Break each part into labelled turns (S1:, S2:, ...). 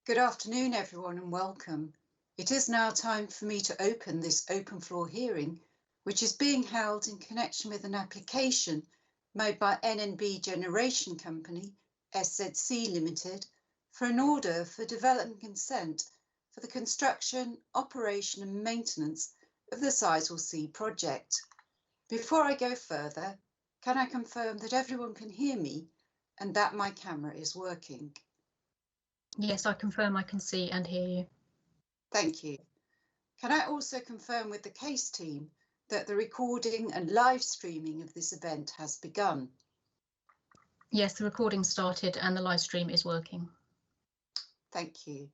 S1: Good afternoon, everyone, and welcome. It is now time for me to open this open floor hearing, which is being held in connection with an application made by NNB Generation Company, SZC Limited, for an order for development consent for the construction, operation and maintenance of the Sizewell C project. Before I go further, can I confirm that everyone can hear me and that my camera is working?
S2: Yes, I confirm I can see and hear you.
S1: Thank you. Can I also confirm with the case team that the recording and live streaming of this event has begun?
S2: Yes, the recording started and the live stream is working.
S1: Thank you.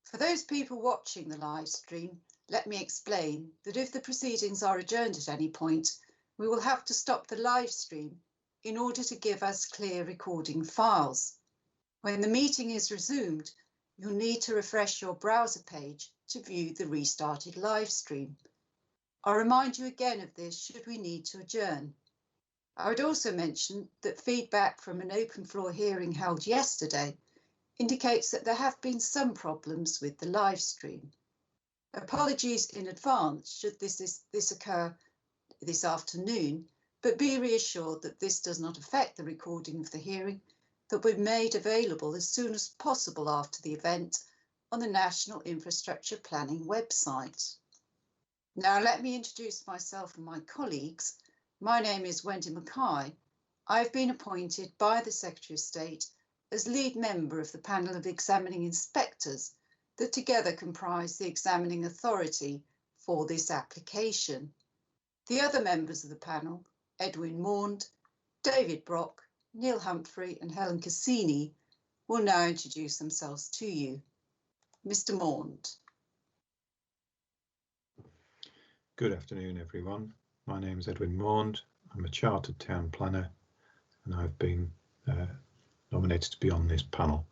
S1: For those people watching the live stream, let me explain that if the proceedings are adjourned at any point, we will have to stop the live stream in order to give us clear recording files. When the meeting is resumed, you'll need to refresh your browser page to view the restarted live stream. I'll remind you again of this should we need to adjourn. I would also mention that feedback from an open floor hearing held yesterday indicates that there have been some problems with the live stream. Apologies in advance should this occur this afternoon, but be reassured that this does not affect the recording of the hearing that will be made available as soon as possible after the event on the National Infrastructure Planning website. Now let me introduce myself and my colleagues. My name is Wendy Mackay. I've been appointed by the Secretary of State as lead member of the panel of examining inspectors that together comprise the examining authority for this application. The other members of the panel, Edwin Maund, David Brock, Neil Humphrey and Helen Cassini, will now introduce themselves to you. Mr. Maund.
S3: Good afternoon, everyone. My name is Edwin Maund. I'm a Chartered Town Planner and I've been nominated to be on this panel.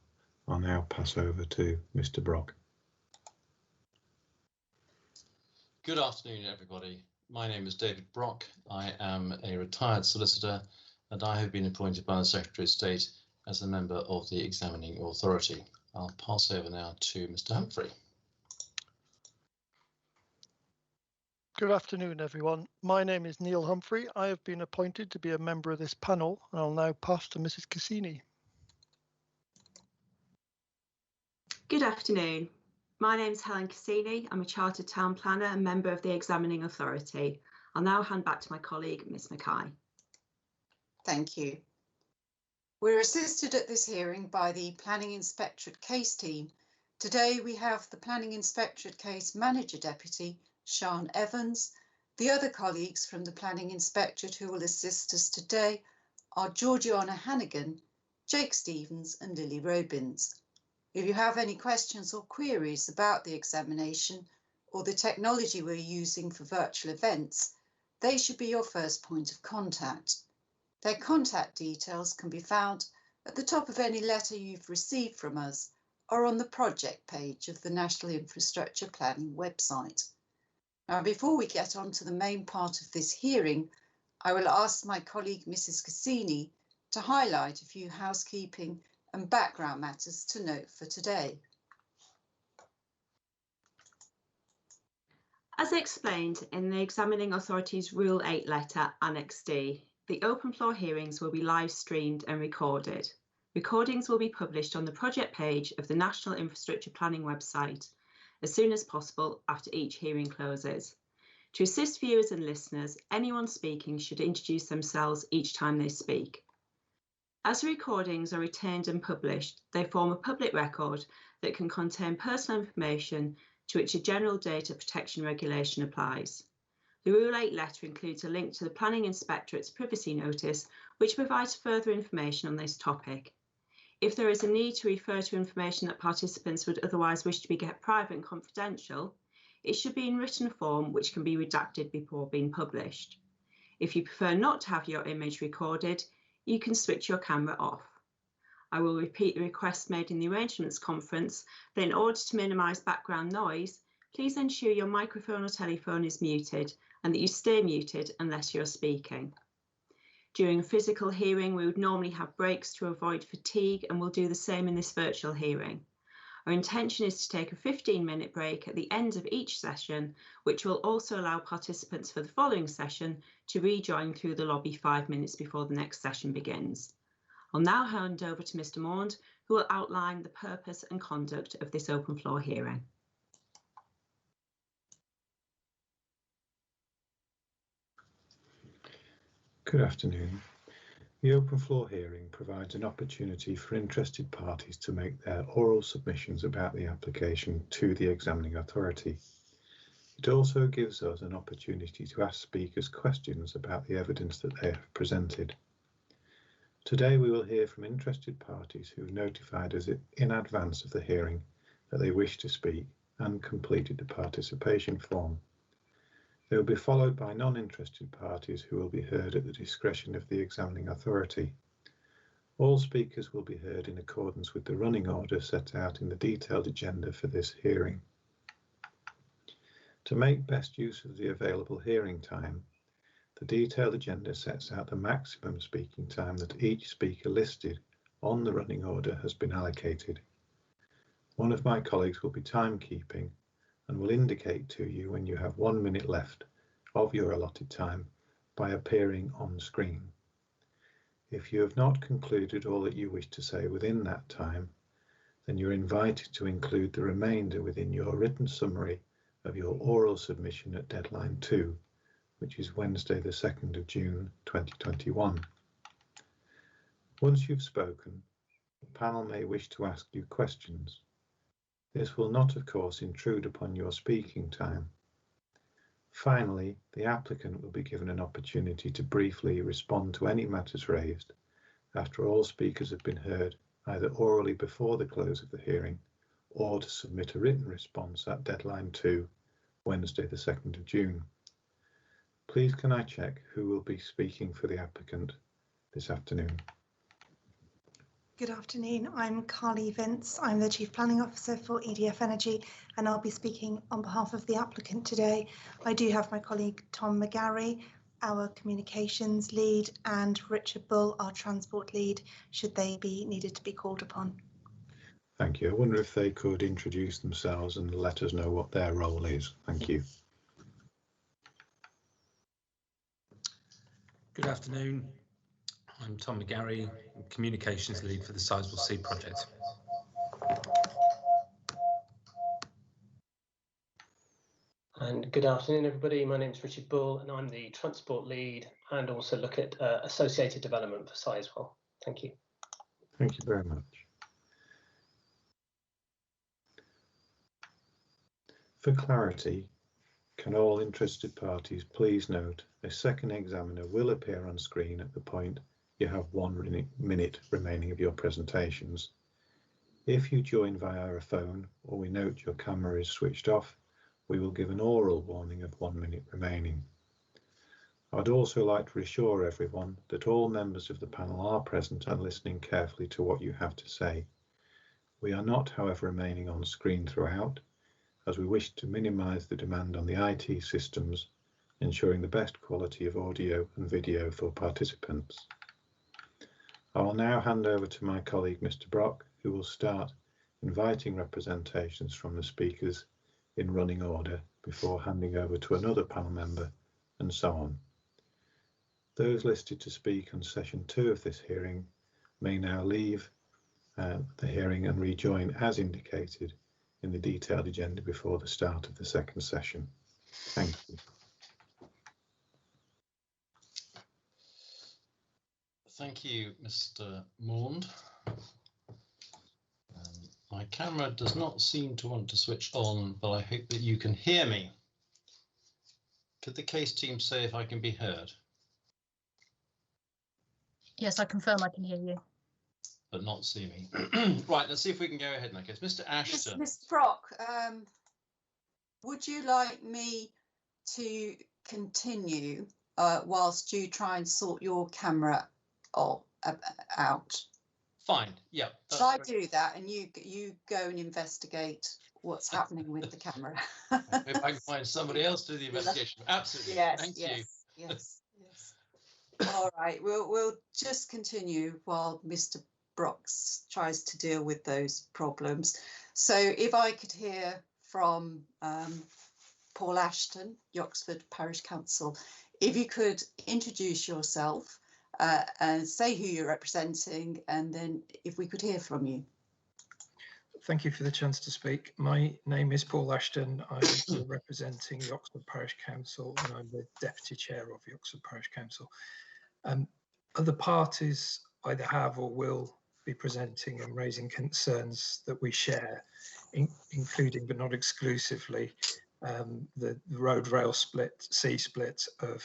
S3: I'll now pass over to Mr. Brock.
S4: Good afternoon, everybody. My name is David Brock. I am a retired solicitor and I have been appointed by the Secretary of State as a member of the examining authority. I'll pass over now to Mr. Humphrey.
S5: Good afternoon, everyone. My name is Neil Humphrey. I have been appointed to be a member of this panel, and I'll now pass to Mrs. Cassini.
S6: Good afternoon. My name is Helen Cassini. I'm a Chartered Town Planner and member of the examining authority. I'll now hand back to my colleague, Ms. Mackay.
S1: Thank you. We're assisted at this hearing by the Planning Inspectorate Case Team. Today we have the Planning Inspectorate Case Manager Deputy, Sian Evans. The other colleagues from the Planning Inspectorate who will assist us today are Georgiana Hannigan, Jake Stevens and Lily Robins. If you have any questions or queries about the examination or the technology we're using for virtual events, they should be your first point of contact. Their contact details can be found at the top of any letter you've received from us or on the project page of the National Infrastructure Planning website. Now, before we get on to the main part of this hearing, I will ask my colleague Mrs. Cassini to highlight a few housekeeping and background matters to note for today.
S6: As explained in the Examining Authority's Rule 8 letter, Annex D, the open floor hearings will be live streamed and recorded. Recordings will be published on the project page of the National Infrastructure Planning website as soon as possible after each hearing closes. To assist viewers and listeners, anyone speaking should introduce themselves each time they speak. As the recordings are retained and published, they form a public record that can contain personal information to which a general data protection regulation applies. The Rule 8 letter includes a link to the Planning Inspectorate's privacy notice, which provides further information on this topic. If there is a need to refer to information that participants would otherwise wish to be kept private and confidential, it should be in written form, which can be redacted before being published. If you prefer not to have your image recorded, you can switch your camera off. I will repeat the request made in the arrangements conference, but in order to minimise background noise, please ensure your microphone or telephone is muted and that you stay muted unless you're speaking. During a physical hearing, we would normally have breaks to avoid fatigue, and we'll do the same in this virtual hearing. Our intention is to take a 15-minute break at the end of each session, which will also allow participants for the following session to rejoin through the lobby 5 minutes before the next session begins. I'll now hand over to Mr. Maund, who will outline the purpose and conduct of this open floor hearing.
S3: Good afternoon. The open floor hearing provides an opportunity for interested parties to make their oral submissions about the application to the examining authority. It also gives us an opportunity to ask speakers questions about the evidence that they have presented. Today we will hear from interested parties who notified us in advance of the hearing that they wish to speak and completed the participation form. They will be followed by non-interested parties who will be heard at the discretion of the examining authority. All speakers will be heard in accordance with the running order set out in the detailed agenda for this hearing. To make best use of the available hearing time, the detailed agenda sets out the maximum speaking time that each speaker listed on the running order has been allocated. One of my colleagues will be timekeeping and will indicate to you when you have 1 minute left of your allotted time by appearing on screen. If you have not concluded all that you wish to say within that time, then you're invited to include the remainder within your written summary of your oral submission at deadline 2, which is Wednesday the 2nd of June 2021. Once you've spoken, the panel may wish to ask you questions. This will not, of course, intrude upon your speaking time. Finally, the applicant will be given an opportunity to briefly respond to any matters raised after all speakers have been heard, either orally before the close of the hearing or to submit a written response at deadline 2, Wednesday the 2nd of June. Please can I check who will be speaking for the applicant this afternoon?
S7: Good afternoon, I'm Carly Vince. I'm the Chief Planning Officer for EDF Energy and I'll be speaking on behalf of the applicant today. I do have my colleague Tom McGarry, our communications lead, and Richard Bull, our transport lead, should they be needed to be called upon.
S3: Thank you. I wonder if they could introduce themselves and let us know what their role is. Thank you.
S8: Good afternoon. I'm Tom McGarry, Communications Lead for the Sizewell C project.
S9: And good afternoon, everybody. My name is Richard Bull, and I'm the Transport Lead and also look at associated development for Sizewell. Thank you.
S3: Thank you very much. For clarity, can all interested parties please note a second examiner will appear on screen at the point you have 1 minute remaining of your presentations. If you join via a phone or we note your camera is switched off, we will give an oral warning of 1 minute remaining. I'd also like to reassure everyone that all members of the panel are present and listening carefully to what you have to say. We are not, however, remaining on screen throughout, as we wish to minimise the demand on the IT systems, ensuring the best quality of audio and video for participants. I will now hand over to my colleague Mr. Brock, who will start inviting representations from the speakers in running order before handing over to another panel member and so on. Those listed to speak on session 2 of this hearing may now leave the hearing and rejoin as indicated in the detailed agenda before the start of the second session. Thank you.
S4: Thank you, Mr. Maund. My camera does not seem to want to switch on, but I hope that you can hear me. Could the case team say if I can be heard?
S2: Yes, I confirm I can hear you.
S4: But not see me. Right, let's see if we can go ahead in that case. Mr. Ashton.
S1: Mr. Brock, would you like me to continue whilst you try and sort your camera out?
S4: Fine, yeah.
S1: Shall I do that and you go and investigate what's happening with the camera?
S4: I hope I can find somebody else to do the investigation. Absolutely.
S1: Yes,
S4: Thank
S1: yes,
S4: you.
S1: yes, yes. All right, we'll just continue while Mr. Brock tries to deal with those problems. So if I could hear from Paul Ashton, the Oxford Parish Council, if you could introduce yourself and say who you're representing, and then if we could hear from you.
S10: Thank you for the chance to speak. My name is Paul Ashton. I'm representing the Oxford Parish Council, and I'm the Deputy Chair of the Oxford Parish Council. Other parties either have or will be presenting and raising concerns that we share, including but not exclusively the road rail split, sea split of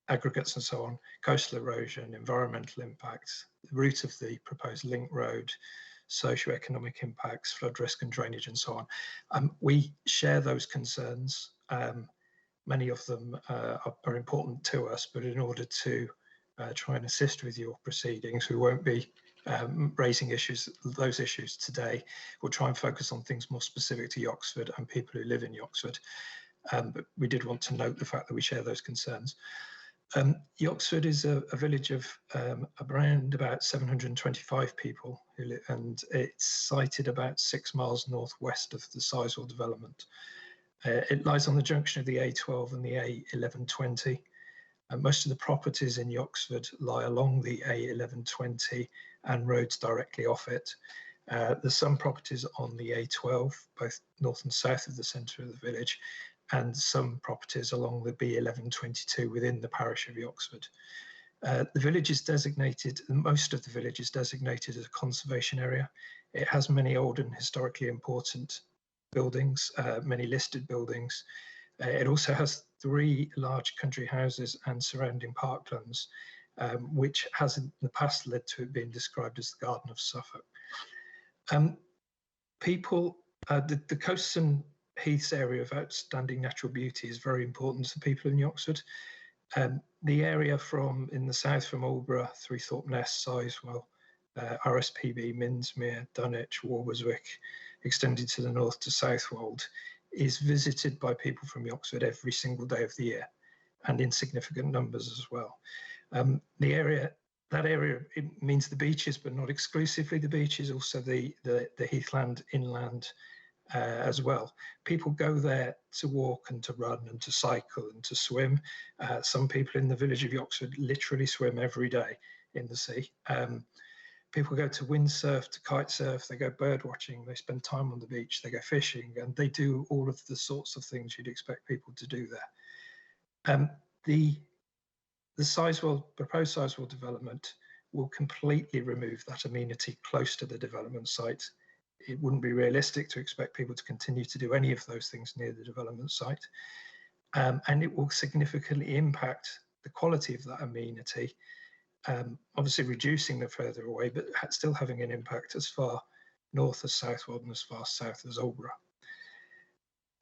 S10: aggregates and so on, coastal erosion, environmental impacts, the route of the proposed link road, socio-economic impacts, flood risk and drainage and so on. We share those concerns. Many of them are important to us, but in order to try and assist with your proceedings, we won't be raising those issues today. We'll try and focus on things more specific to Yoxford and people who live in Yoxford. But we did want to note the fact that we share those concerns. Yoxford is a village of around about 725 people who live, and it's sited about 6 miles northwest of the Sizewell development. It lies on the junction of the A12 and the A1120. Most of the properties in Yoxford lie along the A1120 and roads directly off it. There's some properties on the A12, both north and south of the centre of the village, and some properties along the B1122 within the parish of Yoxford. The village is designated, most of the village is designated as a conservation area. It has many old and historically important buildings, many listed buildings. It also has 3 large country houses and surrounding parklands, which has in the past led to it being described as the Garden of Suffolk. The coasts and heaths area of outstanding natural beauty is very important to people in Yoxford. The area in the south from Aldborough through Thorpe Ness, Sizewell, RSPB, Minsmere, Dunwich, Walberswick, extended to the north to Southwold, is visited by people from Yoxford every single day of the year, and in significant numbers as well. That area, it means the beaches, but not exclusively the beaches, also the heathland inland as well. People go there to walk and to run and to cycle and to swim. Some people in the village of Yoxford literally swim every day in the sea. People go to windsurf, to kite surf, they go bird watching, they spend time on the beach, they go fishing, and they do all of the sorts of things you'd expect people to do there. The proposed Sizewell development will completely remove that amenity close to the development site. It wouldn't be realistic to expect people to continue to do any of those things near the development site. And it will significantly impact the quality of that amenity, obviously reducing them further away, but still having an impact as far north as Southwold and as far south as Aldborough.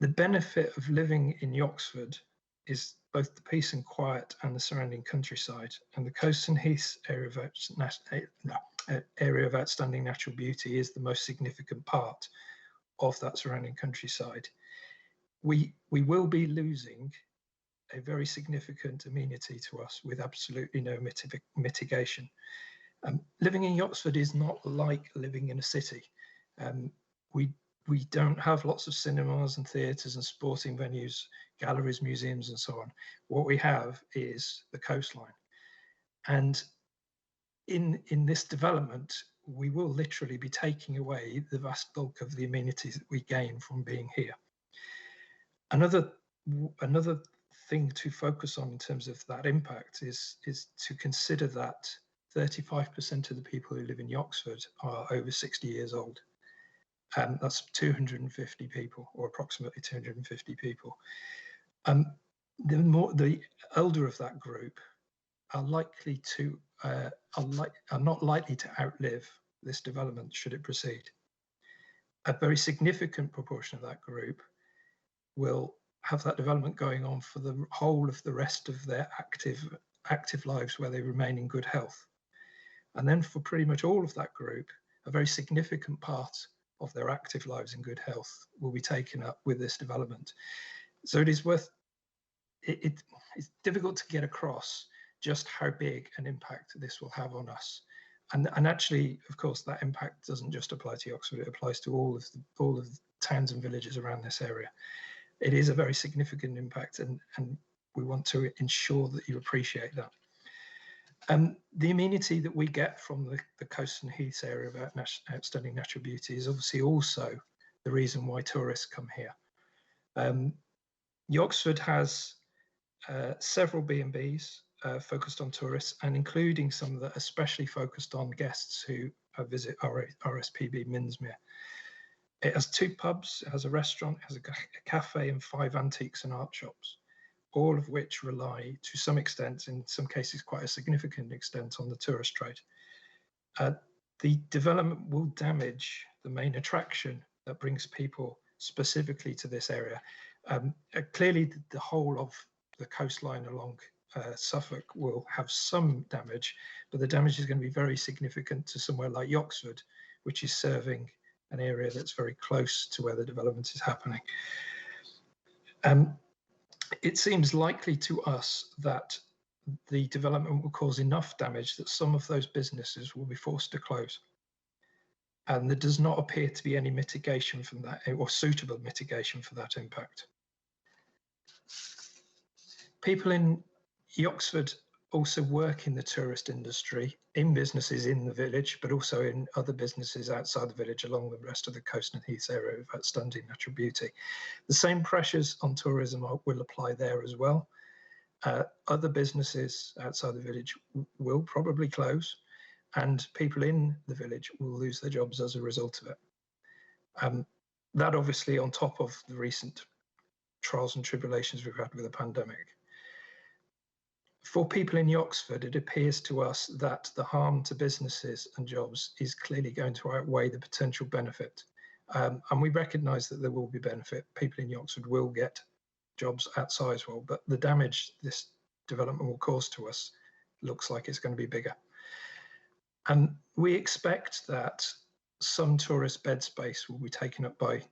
S10: The benefit of living in Yoxford is both the peace and quiet and the surrounding countryside, and the coasts and heaths area of outstanding natural beauty is the most significant part of that surrounding countryside. We will be losing a very significant amenity to us with absolutely no mitigation. Living in Yoxford is not like living in a city. We don't have lots of cinemas and theatres and sporting venues, galleries, museums and so on. What we have is the coastline. And in this development, we will literally be taking away the vast bulk of the amenities that we gain from being here. Another thing to focus on in terms of that impact is to consider that 35% of the people who live in Yoxford are over 60 years old. That's 250 people, or approximately 250 people. The elder of that group are not likely to outlive this development should it proceed. A very significant proportion of that group will have that development going on for the whole of the rest of their active lives where they remain in good health. And then for pretty much all of that group, a very significant part of their active lives in good health will be taken up with this development. So it is it's difficult to get across just how big an impact this will have on us. And actually, of course, that impact doesn't just apply to Oxford, it applies to all of the towns and villages around this area. It is a very significant impact, and we want to ensure that you appreciate that. The amenity that we get from the coast and heaths area of outstanding natural beauty is obviously also the reason why tourists come here. Yoxford has several B&Bs focused on tourists, and including some that are especially focused on guests who visit RSPB Minsmere. It has 2 pubs, it has a restaurant, it has a cafe and 5 antiques and art shops, all of which rely to some extent, in some cases quite a significant extent, on the tourist trade. The development will damage the main attraction that brings people specifically to this area. Clearly, the whole of the coastline along Suffolk will have some damage, but the damage is going to be very significant to somewhere like Yoxford, which is serving an area that's very close to where the development is happening. It seems likely to us that the development will cause enough damage that some of those businesses will be forced to close. And there does not appear to be any mitigation from that, or suitable mitigation for that impact. People in Yoxford also work in the tourist industry, in businesses in the village, but also in other businesses outside the village along the rest of the coast and heaths area of outstanding natural beauty. The same pressures on tourism will apply there as well. Other businesses outside the village will probably close, and people in the village will lose their jobs as a result of it. That obviously on top of the recent trials and tribulations we've had with the pandemic. For people in Yoxford, it appears to us that the harm to businesses and jobs is clearly going to outweigh the potential benefit. And we recognise that there will be benefit. People in Yoxford will get jobs at Sizewell, but the damage this development will cause to us looks like it's going to be bigger. And we expect that some tourist bed space will be taken up by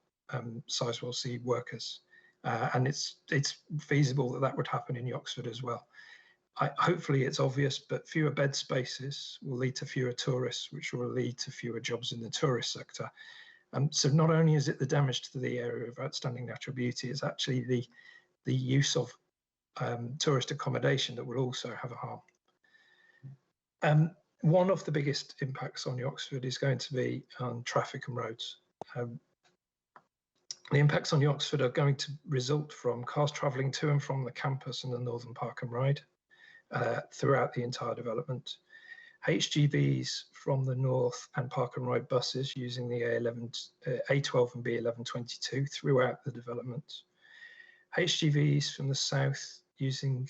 S10: Sizewell C workers. And it's feasible that that would happen in Yoxford as well. Hopefully it's obvious, but fewer bed spaces will lead to fewer tourists, which will lead to fewer jobs in the tourist sector. So not only is it the damage to the area of outstanding natural beauty, it's actually the use of tourist accommodation that will also have a harm. One of the biggest impacts on Yoxford is going to be on traffic and roads. The impacts on Yoxford are going to result from cars travelling to and from the campus and the Northern Park and Ride throughout the entire development. HGVs from the north and Park and Ride buses using the A12 and B1122 throughout the development. HGVs from the south using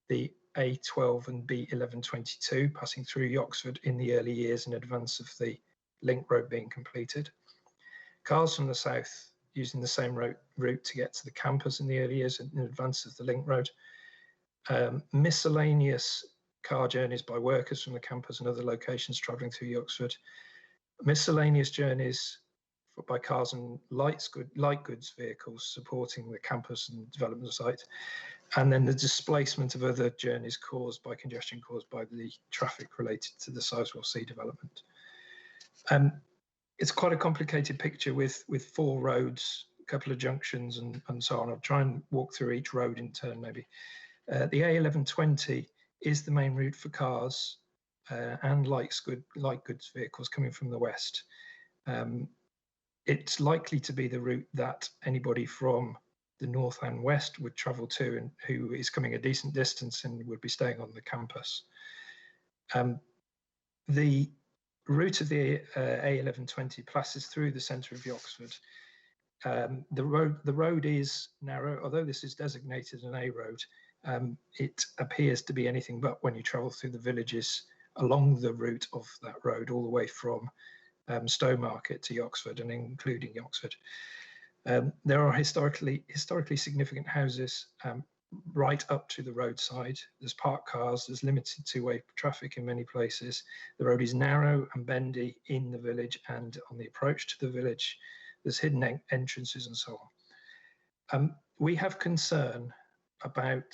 S10: the A12 and B1122 passing through Yoxford in the early years in advance of the link road being completed. Cars from the south using the same route to get to the campus in the early years in advance of the link road. Miscellaneous car journeys by workers from the campus and other locations travelling through Yoxford. Miscellaneous journeys by cars and light goods vehicles supporting the campus and development site. And then the displacement of other journeys caused by congestion caused by the traffic related to the Sizewell C development. It's quite a complicated picture with 4 roads, a couple of junctions and so on. I'll try and walk through each road in turn maybe. The A1120 is the main route for cars and light goods vehicles coming from the west. It's likely to be the route that anybody from the north and west would travel to and who is coming a decent distance and would be staying on the campus. The route of the A1120 passes through the centre of Yoxford. The road is narrow, although this is designated an A road. It appears to be anything but when you travel through the villages along the route of that road, all the way from Stowmarket to Yoxford and including Yoxford. There are historically significant houses right up to the roadside. There's parked cars, there's limited two-way traffic in many places. The road is narrow and bendy in the village and on the approach to the village. There's hidden entrances and so on. We have concern about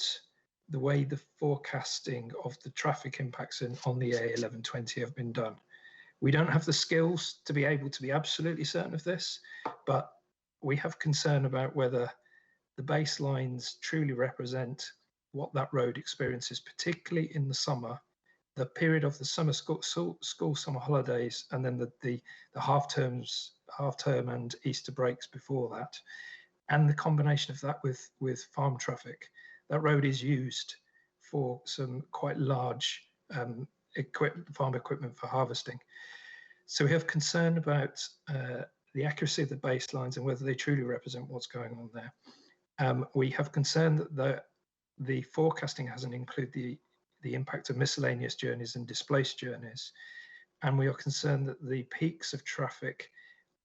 S10: the way the forecasting of the traffic impacts on the A1120 have been done. We don't have the skills to be able to be absolutely certain of this, but we have concern about whether the baselines truly represent what that road experiences, particularly in the summer, the period of the summer school summer holidays, and then the half term and Easter breaks before that, and the combination of that with farm traffic. That road is used for some quite large farm equipment for harvesting. So we have concern about the accuracy of the baselines and whether they truly represent what's going on there. We have concern that the forecasting hasn't included the impact of miscellaneous journeys and displaced journeys. And we are concerned that the peaks of traffic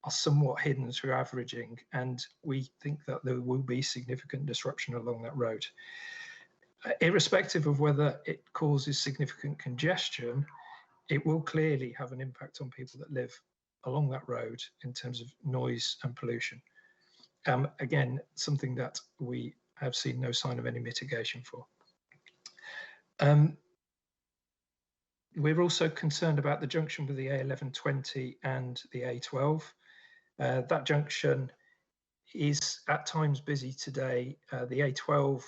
S10: are somewhat hidden through averaging, and we think that there will be significant disruption along that road. Irrespective of whether it causes significant congestion, it will clearly have an impact on people that live along that road in terms of noise and pollution. Again, something that we have seen no sign of any mitigation for. We're also concerned about the junction with the A1120 and the A12. That junction is at times busy today. The A12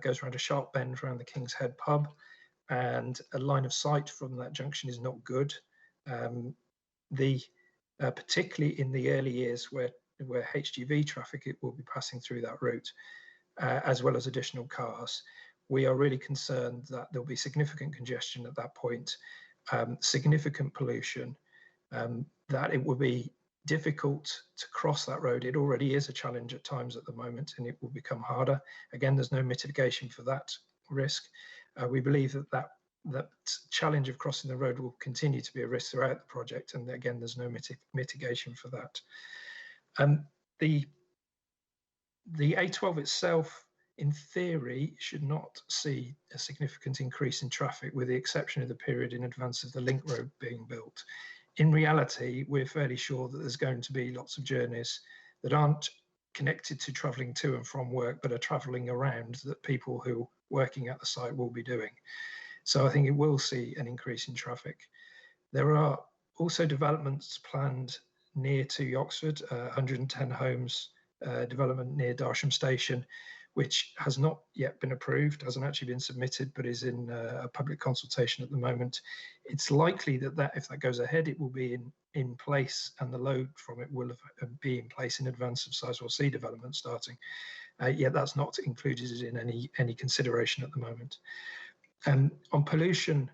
S10: goes around a sharp bend around the King's Head pub, and a line of sight from that junction is not good. Particularly in the early years where HGV traffic it will be passing through that route, as well as additional cars. We are really concerned that there'll be significant congestion at that point, significant pollution, that it will be difficult to cross that road. It already is a challenge at times at the moment, and it will become harder. Again, there's no mitigation for that risk. We believe that challenge of crossing the road will continue to be a risk throughout the project, and again, there's no mitigation for that. The A12 itself, in theory, should not see a significant increase in traffic, with the exception of the period in advance of the link road being built. In reality, we're fairly sure that there's going to be lots of journeys that aren't connected to travelling to and from work, but are travelling around, that people who are working at the site will be doing. So I think it will see an increase in traffic. There are also developments planned near to Oxford, 110 homes development near Darsham Station, which has not yet been approved, hasn't actually been submitted, but is in a public consultation at the moment. It's likely that if that goes ahead, it will be in place, and the load from it will be in place in advance of Sizewell C development starting. Yet that's not included in any consideration at the moment. On pollution,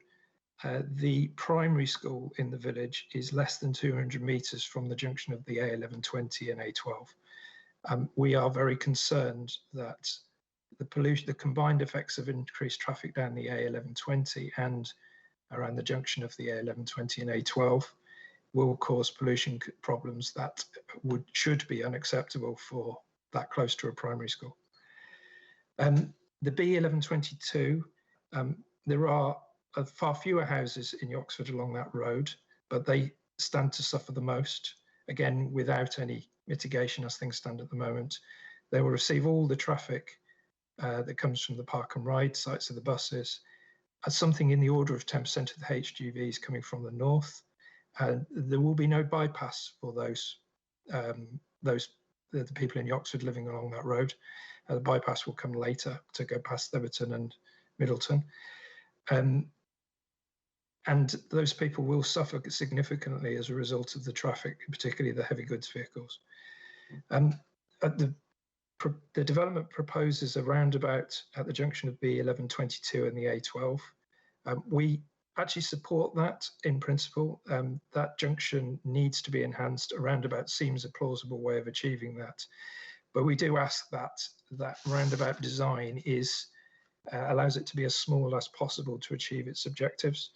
S10: the primary school in the village is less than 200 metres from the junction of the A1120 and A12. We are very concerned that the combined effects of increased traffic down the A1120 and around the junction of the A1120 and A12 will cause pollution problems that should be unacceptable for that close to a primary school. The B1122, there are far fewer houses in Oxford along that road, but they stand to suffer the most, again, without any mitigation as things stand at the moment. They will receive all the traffic that comes from the park and ride sites of the buses, something in the order of 10% of the HGVs coming from the north. There will be no bypass for the people in Oxford living along that road. The bypass will come later to go past Theberton and Middleton. And those people will suffer significantly as a result of the traffic, particularly the heavy goods vehicles. The development proposes a roundabout at the junction of B1122 and the A12. We actually support that in principle. That junction needs to be enhanced. A roundabout seems a plausible way of achieving that. But we do ask that that roundabout design allows it to be as small as possible to achieve its objectives.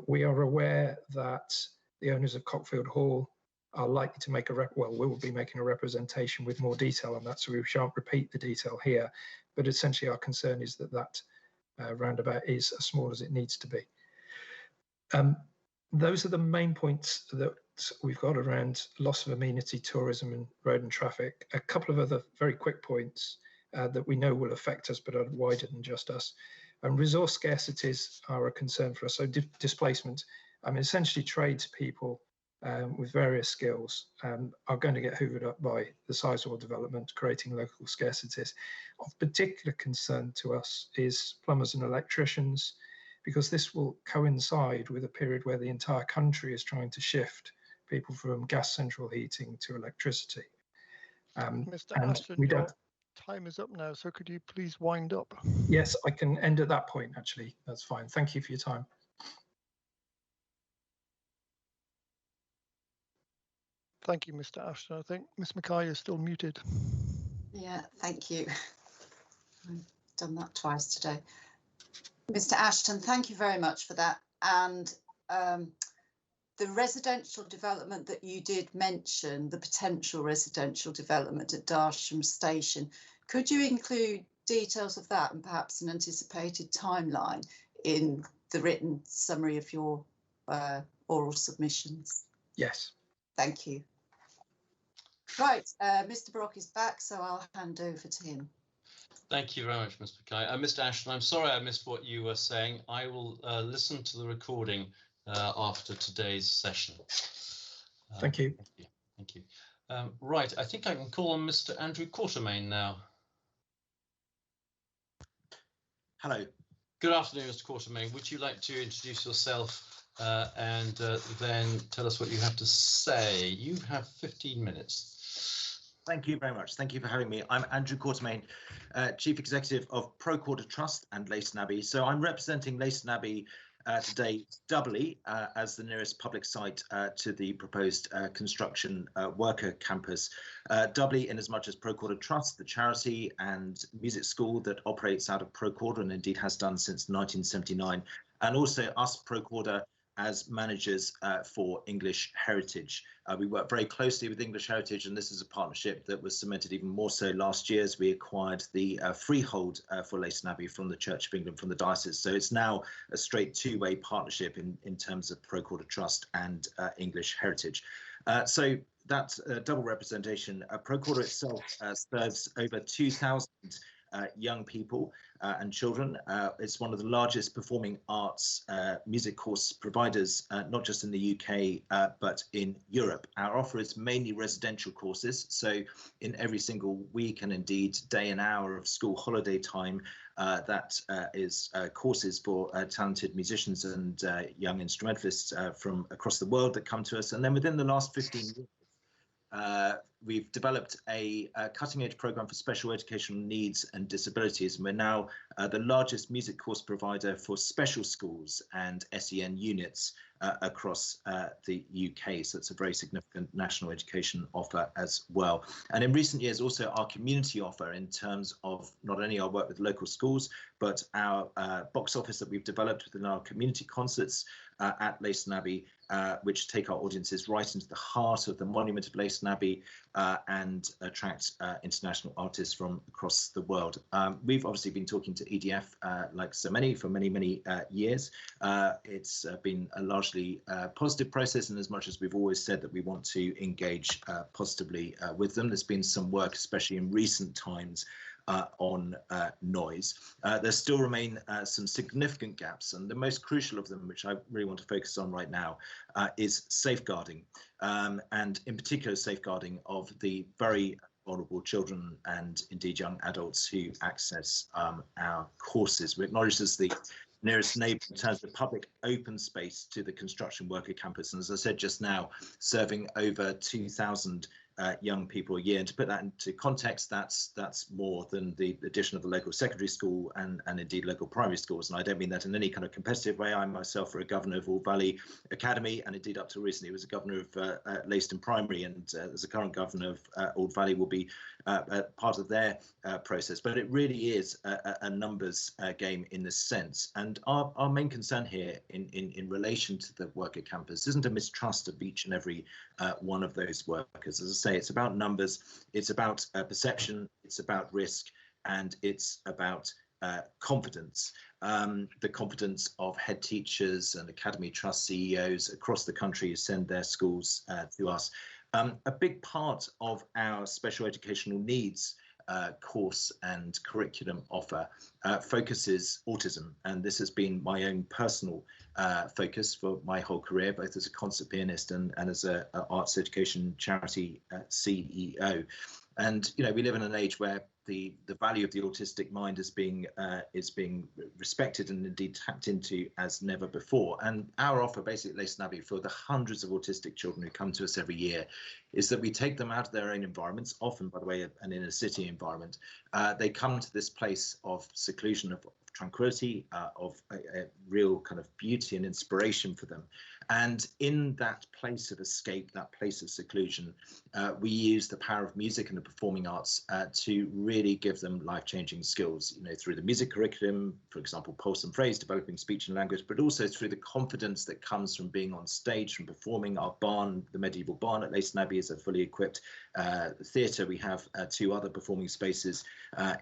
S10: We are aware that the owners of Cockfield Hall are likely to make will be making a representation with more detail on that, so we shan't repeat the detail here. But essentially, our concern is that roundabout is as small as it needs to be. Those are the main points that we've got around loss of amenity, tourism, and road and traffic. A couple of other very quick points. that we know will affect us but are wider than just us. And resource scarcities are a concern for us. So displacement, essentially tradespeople with various skills are going to get hoovered up by the Sizewell development, creating local scarcities. Of particular concern to us is plumbers and electricians, because this will coincide with a period where the entire country is trying to shift people from gas central heating to electricity.
S5: Mr. Ashton, your time is up now, so could you please wind up?
S10: Yes, I can end at that point, actually. That's fine. Thank you for your time.
S5: Thank you, Mr. Ashton. I think Ms. Mackay is still muted.
S1: Yeah, thank you. I've done that twice today. Mr. Ashton, thank you very much for that. And the residential development that you did mention, the potential residential development at Darsham Station, could you include details of that and perhaps an anticipated timeline in the written summary of your oral submissions?
S10: Yes.
S1: Thank you. Right, Mr. Brock is back, so I'll hand over to him.
S4: Thank you very much, Ms. Mackay. Mr. Ashton, I'm sorry I missed what you were saying. I will listen to the recording after today's session.
S10: Thank you.
S4: Thank you. Thank you. Right, I think I can call on Mr. Andrew Quartermain now.
S11: Hello.
S4: Good afternoon, Mr. Quartermain. Would you like to introduce yourself and then tell us what you have to say? You have 15 minutes.
S11: Thank you very much. Thank you for having me. I'm Andrew Quartermain, Chief Executive of Procorder Trust and Leiston Abbey. So I'm representing Leiston Abbey today doubly as the nearest public site to the proposed construction worker campus. Doubly in as much as Procorder Trust, the charity and music school that operates out of Procorder and indeed has done since 1979, and also us, Procorder, as managers for English Heritage. We work very closely with English Heritage, and this is a partnership that was cemented even more so last year as we acquired the freehold for Leiston Abbey from the Church of England, from the diocese. So it's now a straight two-way partnership in terms of Procorder Trust and English Heritage. So that's double representation. Procorder itself serves over 2,000 young people and children. It's one of the largest performing arts music course providers, not just in the UK, but in Europe. Our offer is mainly residential courses. So in every single week and indeed day and hour of school holiday time, that is courses for talented musicians and young instrumentalists from across the world that come to us. And then within the last 15 years, we've developed a cutting-edge program for special educational needs and disabilities, and we're now the largest music course provider for special schools and SEN units across the UK. So it's a very significant national education offer as well. And in recent years, also our community offer in terms of not only our work with local schools, but our box office that we've developed within our community concerts at Leiston Abbey, which take our audiences right into the heart of the monument of Leiston Abbey and attract international artists from across the world. We've obviously been talking to EDF, like so many, for many years. It's been a largely positive process, and as much as we've always said that we want to engage positively with them, there's been some work, especially in recent times, on noise. There still remain some significant gaps, and the most crucial of them, which I really want to focus on right now, is safeguarding, and in particular safeguarding of the very vulnerable children and indeed young adults who access our courses. We're acknowledged as the nearest neighbour in terms of public open space to the construction worker campus, and as I said just now, serving over 2,000 young people a year. And to put that into context, that's more than the addition of the local secondary school and indeed local primary schools. And I don't mean that in any kind of competitive way. I myself were a governor of Ord Valley Academy, and indeed up to recently was a governor of Leiston Primary, and as a current governor of Ord Valley will be part of their process. But it really is a numbers game in this sense. And our main concern here in relation to the worker campus isn't a mistrust of each and every one of those workers. As I say, it's about numbers, it's about perception, it's about risk, and it's about confidence. The confidence of head teachers and academy trust CEOs across the country who send their schools to us. A big part of our special educational needs course and curriculum offer focuses autism, and this has been my own personal focus for my whole career, both as a concert pianist and as a arts education charity CEO. And you know, we live in an age where the value of the autistic mind is being respected and indeed tapped into as never before. And our offer basically at Lacey Abbey for the hundreds of autistic children who come to us every year is that we take them out of their own environments, often by the way an inner city environment. They come to this place of seclusion, of tranquility, of a real kind of beauty and inspiration for them. And in that place of escape, that place of seclusion, we use the power of music and the performing arts to really give them life-changing skills, you know, through the music curriculum, for example, pulse and phrase, developing speech and language, but also through the confidence that comes from being on stage, from performing. Our barn, the medieval barn at Lacey Abbey, is a fully equipped theatre. We have 2 other performing spaces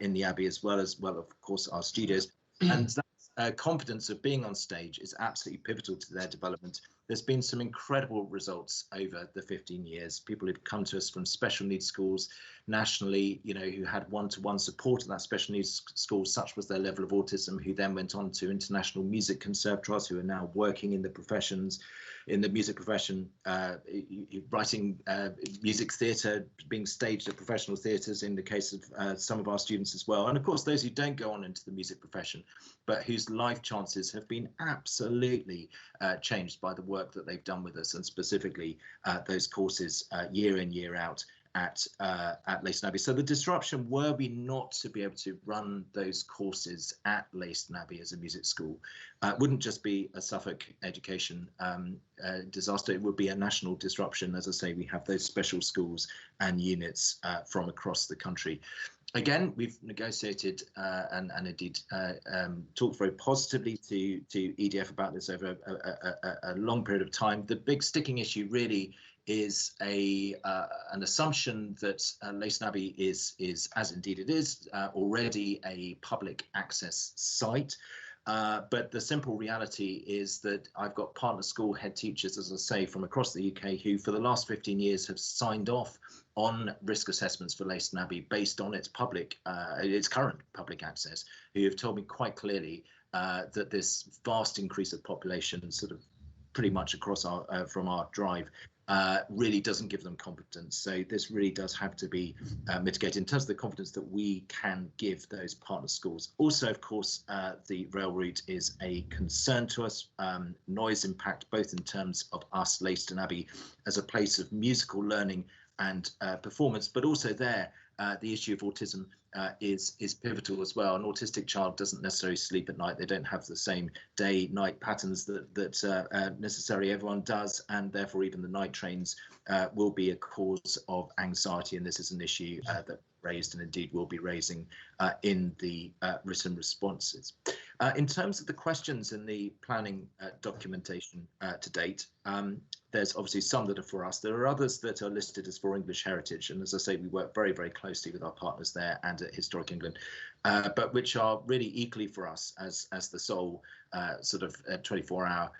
S11: in the Abbey, as well, of course, our studios. And that confidence of being on stage is absolutely pivotal to their development. There's been some incredible results over the 15 years. People who've come to us from special needs schools nationally, you know, who had one-to-one support in that special needs school, such was their level of autism, who then went on to international music conservatoires, who are now working in the professions, in the music profession, writing music theatre, being staged at professional theatres in the case of some of our students as well. And of course, those who don't go on into the music profession, but whose life chances have been absolutely changed by the work that they've done with us, and specifically those courses year in, year out at Lacey Abbey. So the disruption, were we not to be able to run those courses at Lacey Abbey as a music school, wouldn't just be a Suffolk education disaster, it would be a national disruption. As I say, we have those special schools and units from across the country. Again, we've negotiated and indeed talked very positively to EDF about this over a long period of time. The big sticking issue really is an assumption that Lacey Abbey is, as indeed it is, already a public access site. But the simple reality is that I've got partner school head teachers, as I say, from across the UK who for the last 15 years have signed off on risk assessments for Lacey Abbey based on its current public access, who have told me quite clearly that this vast increase of population sort of pretty much across our from our drive really doesn't give them confidence. So this really does have to be mitigated in terms of the confidence that we can give those partner schools. Also, of course, the rail route is a concern to us. Noise impact, both in terms of us, Lacey Abbey, as a place of musical learning and performance, but also there, the issue of autism is pivotal as well. An autistic child doesn't necessarily sleep at night. They don't have the same day-night patterns that necessarily everyone does, and therefore even the night trains will be a cause of anxiety. And this is an issue that raised and indeed will be raising in the written responses. In terms of the questions in the planning documentation to date, there's obviously some that are for us. There are others that are listed as for English Heritage, and as I say, we work very, very closely with our partners there and at Historic England, but which are really equally for us as the sole sort of 24-hour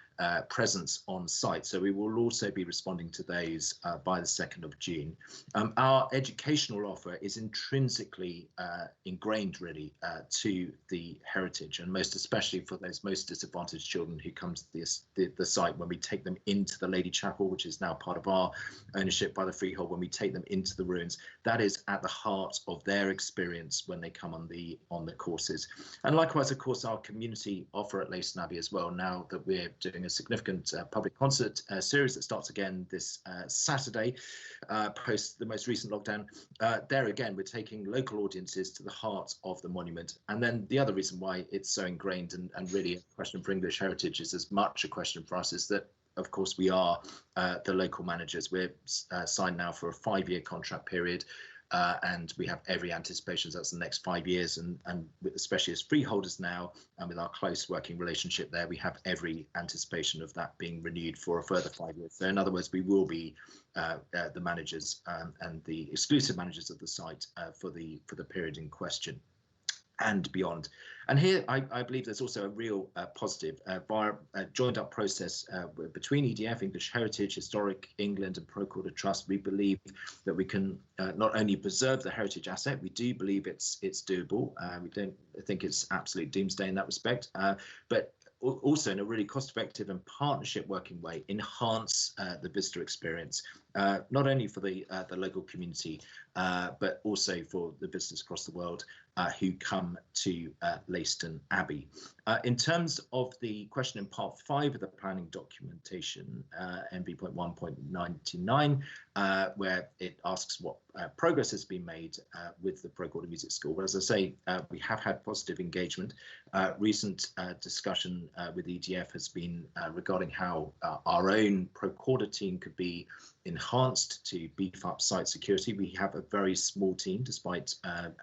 S11: presence on site. So we will also be responding to those by the 2nd of June. Our educational offer is intrinsically ingrained really to the heritage, and most especially for those most disadvantaged children who come to the site when we take them into the Lady Chapel, which is now part of our ownership by the Freehold. When we take them into the ruins, that is at the heart of their experience when they come on the courses. And likewise, of course, our community offer at Lacey Abbey as well, now that we're doing a significant public concert series that starts again this Saturday, post the most recent lockdown. There again, we're taking local audiences to the heart of the monument. And then the other reason why it's so ingrained and really a question for English Heritage is as much a question for us is that, of course, we are the local managers. We're signed now for a 5-year contract period. And we have every anticipation that's the next 5 years, and especially as freeholders now, and with our close working relationship there, we have every anticipation of that being renewed for a further 5 years. So in other words, we will be the managers and the exclusive managers of the site for the period in question. and beyond. And here I believe there's also a real positive via a joined up process between EDF, English Heritage, Historic England and Procorder Trust. We believe that we can not only preserve the heritage asset, we do believe it's doable. We don't think it's absolute doomsday in that respect, but also in a really cost-effective and partnership working way, enhance the visitor experience, not only for the local community, but also for the visitors across the world who come to Leiston Abbey. In terms of the question in part 5 of the planning documentation, NB.1.99, where it asks what progress has been made with the Procorder Music School. Well, as I say, we have had positive engagement. Recent discussion with EDF has been regarding how our own Procorder team could be enhanced to beef up site security. We have a very small team, despite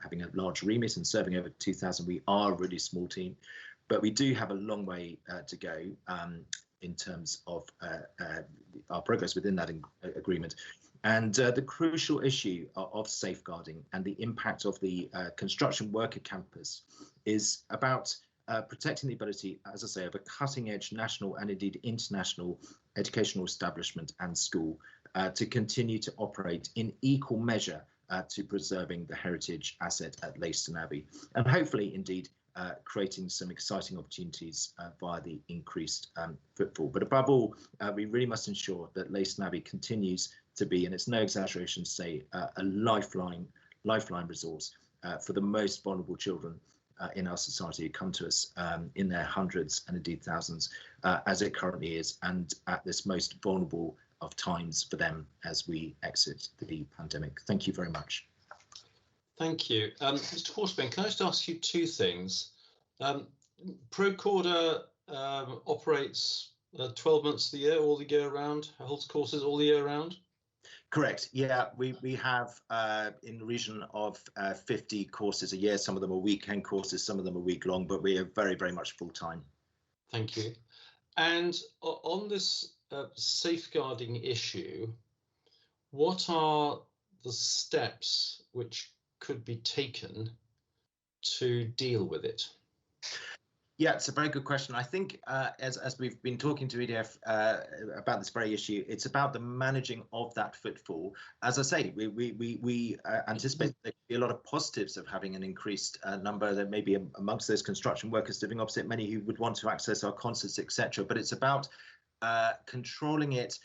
S11: having a large remit and serving over 2,000. We are a really small team, but we do have a long way to go in terms of our progress within that agreement. And the crucial issue of safeguarding and the impact of the construction worker campus is about protecting the ability, as I say, of a cutting-edge national and indeed international educational establishment and school to continue to operate in equal measure to preserving the heritage asset at Leiston Abbey, and hopefully indeed creating some exciting opportunities via the increased footfall. But above all, we really must ensure that Leiston Abbey continues to be, and it's no exaggeration to say, a lifeline resource for the most vulnerable children in our society who come to us in their hundreds and indeed thousands, as it currently is, and at this most vulnerable of times for them as we exit the pandemic. Thank you very much.
S4: Thank you. Mr. Quartermain, can I just ask you two things? Procorder operates 12 months of the year, all the year round, holds courses all the year round?
S11: Correct. Yeah, we have in the region of 50 courses a year. Some of them are weekend courses, some of them are week long, but we are very, very much full time.
S4: Thank you. And on this safeguarding issue, what are the steps which could be taken to deal with it?
S11: Yeah, it's a very good question. I think as we've been talking to EDF about this very issue, it's about the managing of that footfall. As I say, we anticipate there could be a lot of positives of having an increased number. There may be amongst those construction workers living opposite, many who would want to access our concerts, etc. But it's about controlling it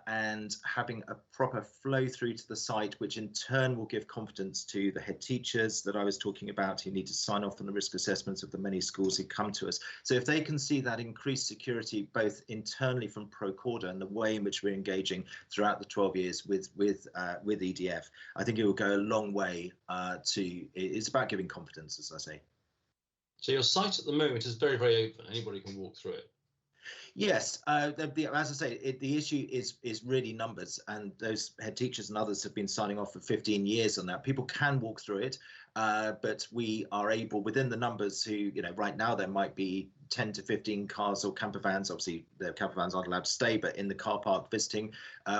S11: and having a proper flow through to the site, which in turn will give confidence to the head teachers that I was talking about who need to sign off on the risk assessments of the many schools who come to us. So if they can see that increased security, both internally from Procorder and the way in which we're engaging throughout the 12 years with EDF, I think it will go a long way it's about giving confidence, as I say.
S4: So your site at the moment is very, very open. Anybody can walk through it.
S11: Yes, as I say, the issue is really numbers, and those head teachers and others have been signing off for 15 years on that. People can walk through it, but we are able, within the numbers who, right now there might be 10 to 15 cars or camper vans. Obviously, the camper vans aren't allowed to stay, but in the car park visiting,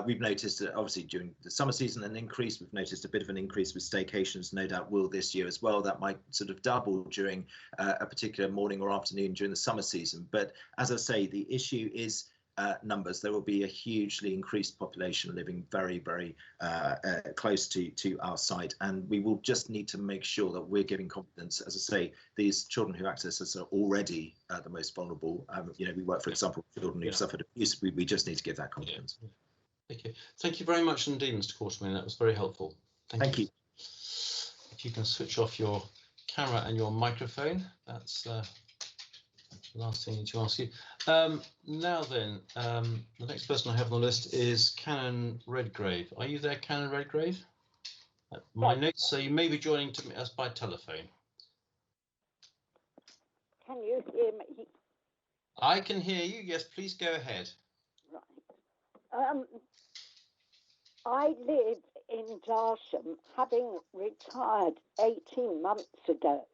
S11: we've noticed that obviously during the summer season an increase. We've noticed a bit of an increase with staycations, no doubt will this year as well. That might sort of double during a particular morning or afternoon during the summer season. But as I say, the issue is numbers. There will be a hugely increased population living very, very close to our site, and we will just need to make sure that we're giving confidence. As I say, these children who access us are already the most vulnerable. We work, for example, with children who've suffered abuse. We just need to give that confidence.
S4: Yeah. Thank you very much indeed, Mr. Quartermain. That was very helpful. Thank you. If you can switch off your camera and your microphone, that's last thing I need to ask you. Now then, the next person I have on the list is Canon Redgrave. Are you there, Canon Redgrave? My notes say you may be joining us by telephone.
S12: Can you hear me?
S4: I can hear you. Yes, please go ahead.
S12: Right. I live in Darsham, having retired 18 months ago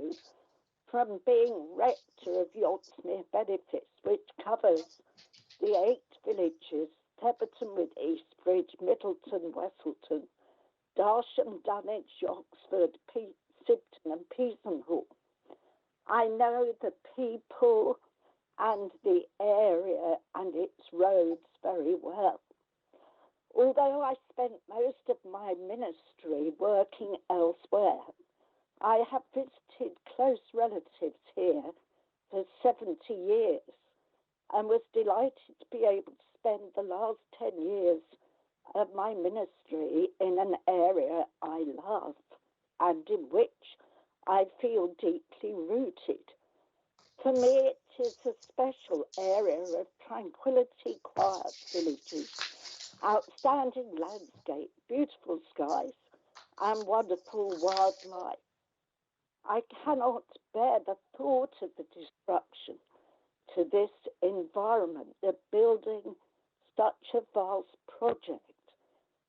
S12: from being rector of Yorksmere Benefice, which covers the 8 villages: Tebberton with Eastbridge, Middleton, Westleton, Darsham, Dunwich, Oxford, Sibton and Peasenhall. I know the people and the area and its roads very well. Although I spent most of my ministry working elsewhere, I have visited close relatives here for 70 years and was delighted to be able to spend the last 10 years of my ministry in an area I love and in which I feel deeply rooted. For me, it is a special area of tranquility, quiet villages, outstanding landscape, beautiful skies, and wonderful wildlife. I cannot bear the thought of the disruption to this environment that building such a vast project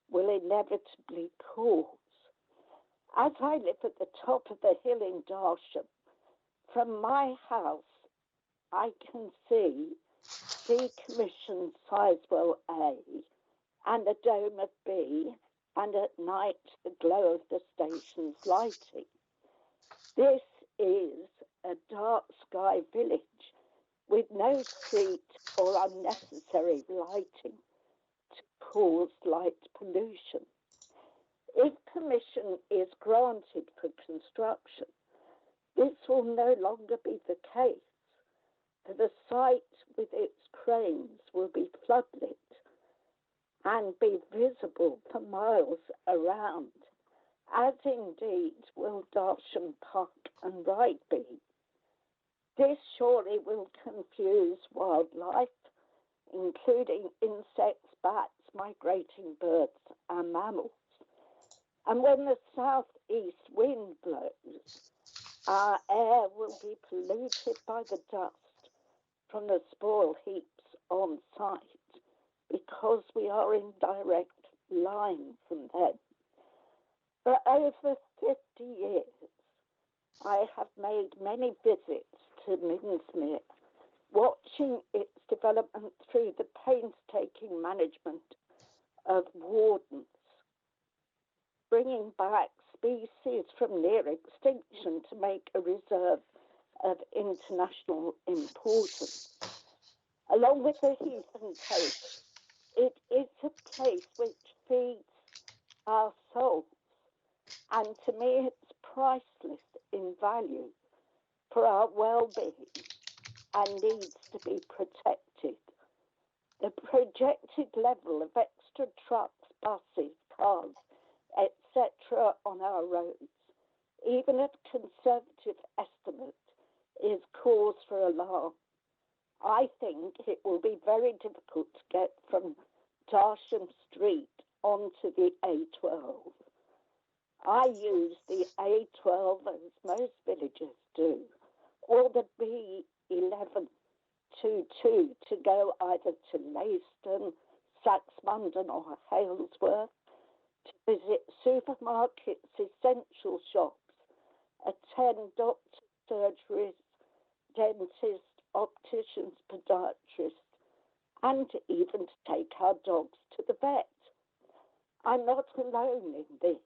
S12: will inevitably cause. As I live at the top of the hill in Darsham, from my house I can see decommissioned Sizewell A and the dome of B, and at night the glow of the station's lighting. This is a dark sky village with no street or unnecessary lighting to cause light pollution. If permission is granted for construction, this will no longer be the case, for the site with its cranes will be floodlit and be visible for miles around, as indeed will Darsham Park and Ride be. This surely will confuse wildlife, including insects, bats, migrating birds and mammals. And when the southeast wind blows, our air will be polluted by the dust from the spoil heaps on site because we are in direct line from them. For over 50 years, I have made many visits to Minsmere, watching its development through the painstaking management of wardens, bringing back species from near extinction to make a reserve of international importance. Along with the Heatham Coast, it is a place which feeds our souls, and to me it's priceless in value for our well-being and needs to be protected. The projected level of extra trucks, buses, cars, etc. on our roads, even at conservative estimates, is cause for alarm. I think it will be very difficult to get from Darsham Street onto the A12. I use the A12 as most villagers do, or the B1122 to go either to Leiston, Saxmundham or Halesworth, to visit supermarkets, essential shops, attend doctors, surgeries, dentists, opticians, podiatrists, and even to take our dogs to the vet. I'm not alone in this.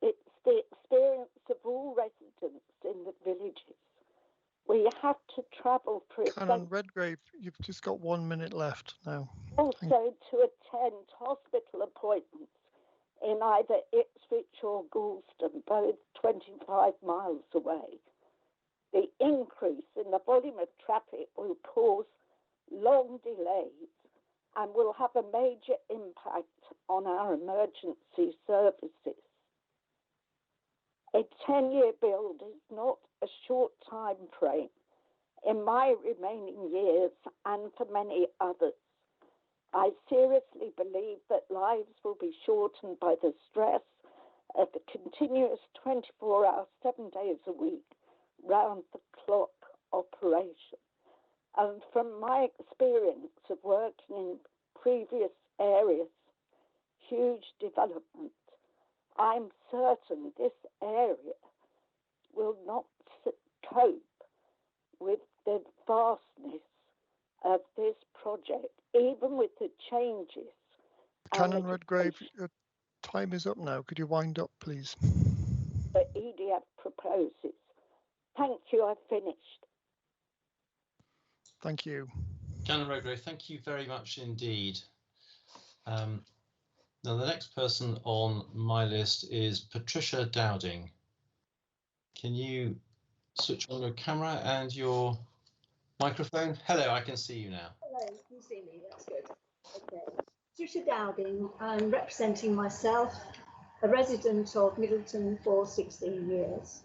S12: It's the experience of all residents in the villages. We have to travel for
S5: Canon Redgrave, you've just got 1 minute left now.
S12: Also to attend hospital appointments in either Ipswich or Goulston, both 25 miles away. The increase in the volume of traffic will cause long delays and will have a major impact on our emergency services. A 10-year build is not a short time frame. In my remaining years, and for many others, I seriously believe that lives will be shortened by the stress of the continuous 24-hour, 7 days a week, round-the-clock operation. And from my experience of working in previous areas, huge development, I'm certain this area will not cope with the vastness of this project, even with the changes.
S5: Canon Redgrave, your time is up now. Could you wind up, please?
S12: The EDF proposes. Thank you, I've finished.
S5: Thank you.
S4: Janet Redgrave, thank you very much indeed. Now, the next person on my list is Patricia Dowding. Can you switch on your camera and your microphone? Hello, I can see you now.
S13: Hello, can you see me? That's good. Okay. Patricia Dowding, I'm representing myself, a resident of Middleton for 16 years.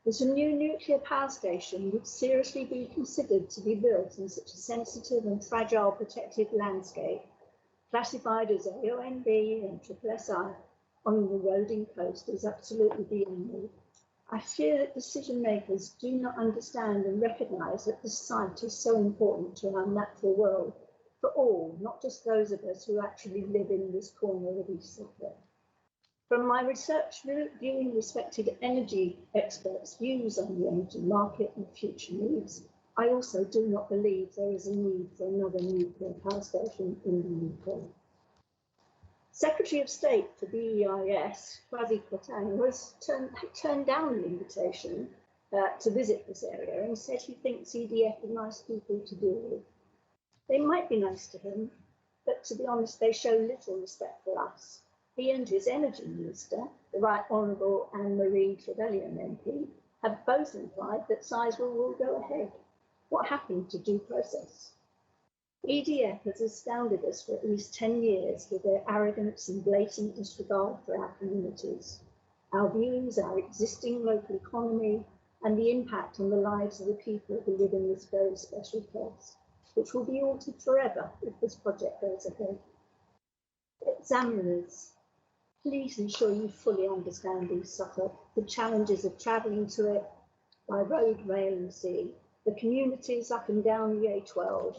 S13: That a new nuclear power station would seriously be considered to be built in such a sensitive and fragile protected landscape, classified as AONB and SSI on an eroding coast, is absolutely beyond me. I fear that decision makers do not understand and recognise that this site is so important to our natural world for all, not just those of us who actually live in this corner of East Suffolk. From my research viewing respected energy experts' views on the energy market and future needs, I also do not believe there is a need for another nuclear power station in the UK. Secretary of State for BEIS, Kwasi Kwarteng, turned down the invitation to visit this area and said he thinks EDF are nice people to deal with. They might be nice to him, but to be honest, they show little respect for us. He and his Energy Minister, the Right Honourable Anne-Marie Trevelyan MP, have both implied that Sizewell will go ahead. What happened to due process? EDF has astounded us for at least 10 years with their arrogance and blatant disregard for our communities, our views, our existing local economy, and the impact on the lives of the people who live in this very special place, which will be altered forever if this project goes ahead. Examiners, please ensure you fully understand East Suffolk, the challenges of travelling to it by road, rail and sea, the communities up and down the A12,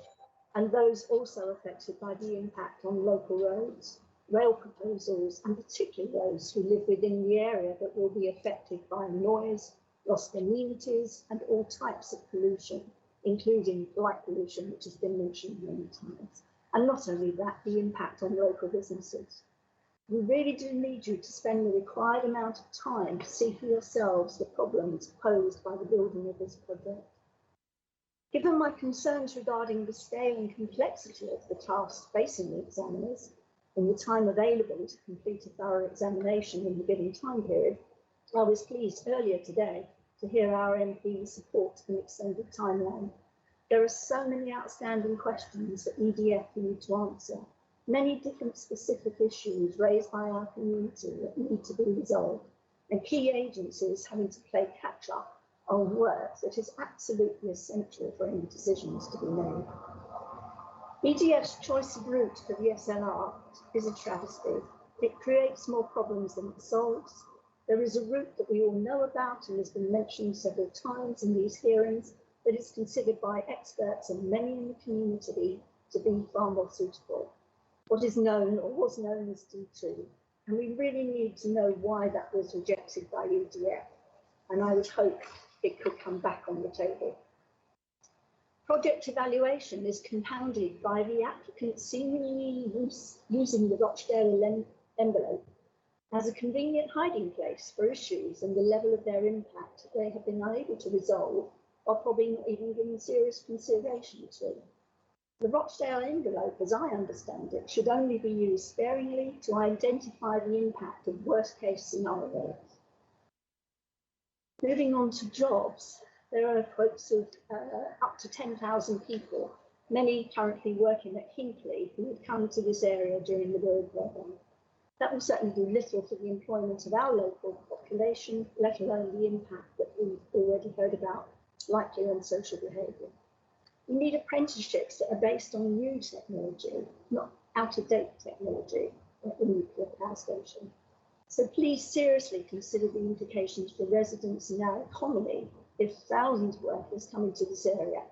S13: and those also affected by the impact on local roads, rail proposals, and particularly those who live within the area that will be affected by noise, lost amenities, and all types of pollution, including light pollution, which has been mentioned many times. And not only that, the impact on local businesses. We really do need you to spend the required amount of time to see for yourselves the problems posed by the building of this project. Given my concerns regarding the scale and complexity of the tasks facing the examiners and the time available to complete a thorough examination in the given time period, I was pleased earlier today to hear our MPs support an extended timeline. There are so many outstanding questions that EDF need to answer, many different specific issues raised by our community that need to be resolved, and key agencies having to play catch up on work that is absolutely essential for any decisions to be made. EDF's choice of route for the SLR is a travesty. It creates more problems than it solves. There is a route that we all know about and has been mentioned several times in these hearings that is considered by experts and many in the community to be far more suitable. What is known or was known as D2, and we really need to know why that was rejected by EDF, and I would hope it could come back on the table. Project evaluation is compounded by the applicant seemingly using the Rochdale envelope as a convenient hiding place for issues and the level of their impact they have been unable to resolve or probably not even given serious consideration to. The Rochdale envelope, as I understand it, should only be used sparingly to identify the impact of worst-case scenarios. Moving on to jobs, there are quotes of up to 10,000 people, many currently working at Hinkley, who would come to this area during the build programme. That will certainly do little for the employment of our local population, let alone the impact that we've already heard about, likely on social behaviour. We need apprenticeships that are based on new technology, not out-of-date technology at the nuclear power station. So please seriously consider the implications for residents and our economy if thousands of workers come into this area.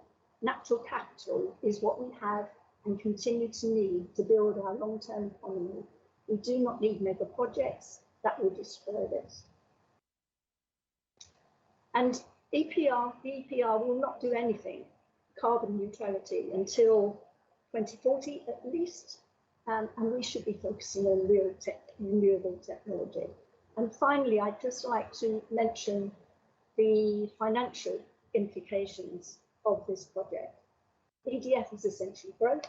S13: Natural capital is what we have and continue to need to build our long-term economy. We do not need mega projects that will destroy this. And the EPR will not do anything carbon neutrality until 2040 at least, and we should be focusing on renewable technology. And finally, I'd just like to mention the financial implications of this project. EDF is essentially broke.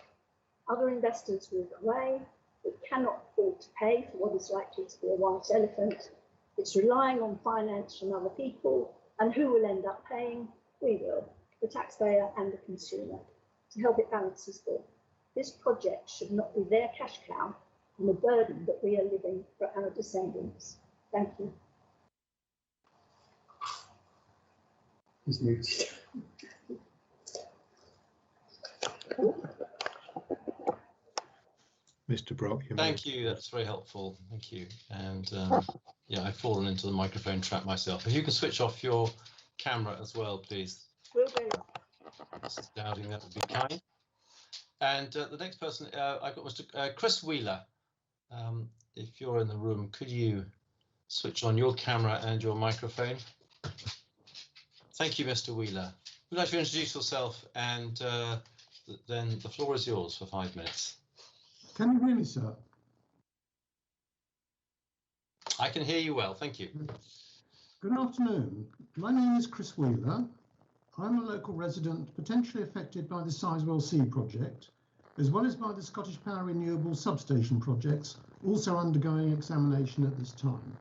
S13: Other investors walk away. It cannot afford to pay for what is likely to be a white elephant. It's relying on finance from other people, and who will end up paying? We will, the taxpayer and the consumer, to help it balance this bill. This project should not be their cash cow and a burden that we are living for our descendants. Thank you.
S14: He's muted.
S3: Mr. Brock, you
S4: Thank you. That's very helpful. Thank you. And yeah, I've fallen into the microphone trap myself. If you can switch off your camera as well, please.
S13: Will do.
S4: Mrs. Dowding, that would be kind. And the next person, I've got Mr. Chris Wheeler. If you're in the room, could you switch on your camera and your microphone? Thank you, Mr. Wheeler. Would you like to introduce yourself, and then the floor is yours for 5 minutes.
S14: Can you hear me, sir?
S4: I can hear you well, thank you.
S14: Good afternoon. My name is Chris Wheeler. I'm a local resident potentially affected by the Sizewell C project, as well as by the Scottish Power Renewable substation projects, also undergoing examination at this time.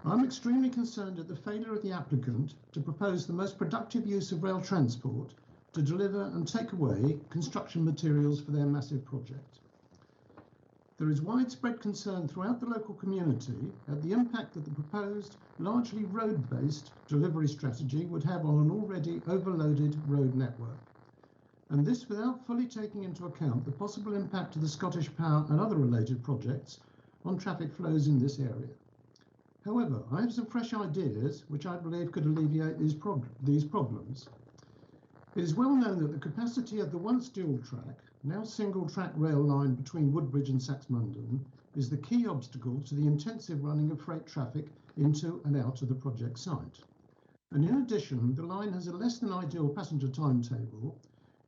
S14: I'm extremely concerned at the failure of the applicant to propose the most productive use of rail transport to deliver and take away construction materials for their massive project. There is widespread concern throughout the local community at the impact that the proposed, largely road-based delivery strategy would have on an already overloaded road network. And this without fully taking into account the possible impact of the Scottish Power and other related projects on traffic flows in this area. However, I have some fresh ideas which I believe could alleviate these problems. It is well known that the capacity of the once dual track, now single track rail line between Woodbridge and Saxmundham is the key obstacle to the intensive running of freight traffic into and out of the project site. And in addition, the line has a less than ideal passenger timetable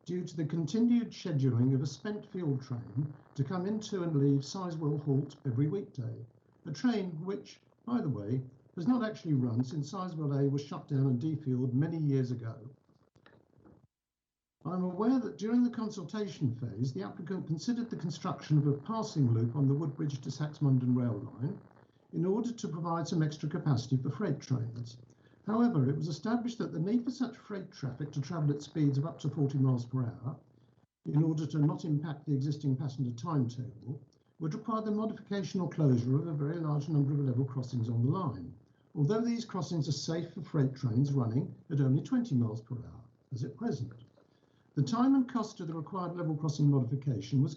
S14: due to the continued scheduling of a spent fuel train to come into and leave Sizewell Halt every weekday, a train which, by the way, has not actually run since Sizewell A was shut down and defueled many years ago. I'm aware that during the consultation phase, the applicant considered the construction of a passing loop on the Woodbridge to Saxmundham rail line in order to provide some extra capacity for freight trains. However, it was established that the need for such freight traffic to travel at speeds of up to 40 miles per hour, in order to not impact the existing passenger timetable, would require the modification or closure of a very large number of level crossings on the line, although these crossings are safe for freight trains running at only 20 miles per hour, as at present. The time and cost of the required level crossing modification was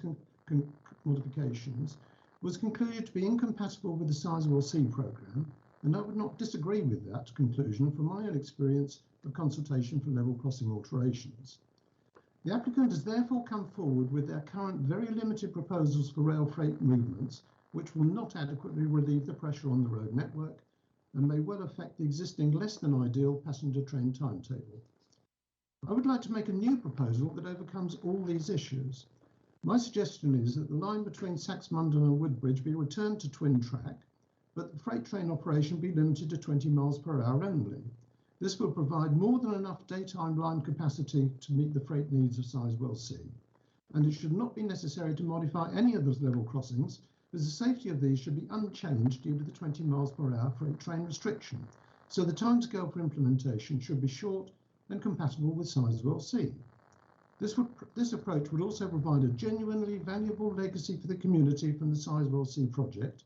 S14: concluded to be incompatible with the Sizewell C programme, and I would not disagree with that conclusion from my own experience of consultation for level crossing alterations. The applicant has therefore come forward with their current very limited proposals for rail freight movements, which will not adequately relieve the pressure on the road network and may well affect the existing less than ideal passenger train timetable. I would like to make a new proposal that overcomes all these issues. My suggestion is that the line between Saxmundham and Woodbridge be returned to twin track, but the freight train operation be limited to 20 miles per hour only. This will provide more than enough daytime line capacity to meet the freight needs of Sizewell C, and it should not be necessary to modify any of those level crossings, as the safety of these should be unchanged due to the 20 miles per hour freight train restriction, so the timescale for implementation should be short and compatible with Sizewell C. This approach would also provide a genuinely valuable legacy for the community from the Sizewell C project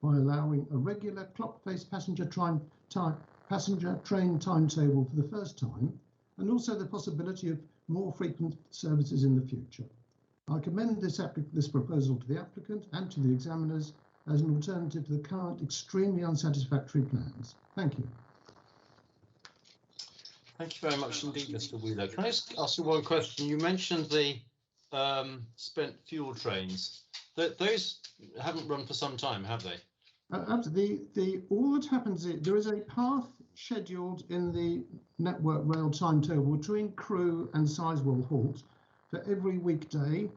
S14: by allowing a regular clock-faced passenger train timetable for the first time, and also the possibility of more frequent services in the future. I commend this proposal to the applicant and to the examiners as an alternative to the current extremely unsatisfactory plans. Thank you.
S4: Thank you very much indeed, Mr. Wheeler. Can I just ask you one question? You mentioned the spent fuel trains. Those haven't run for some time, have they?
S14: All that happens is there is a path scheduled in the Network Rail timetable between Crewe and Sizewell Halt for every weekday,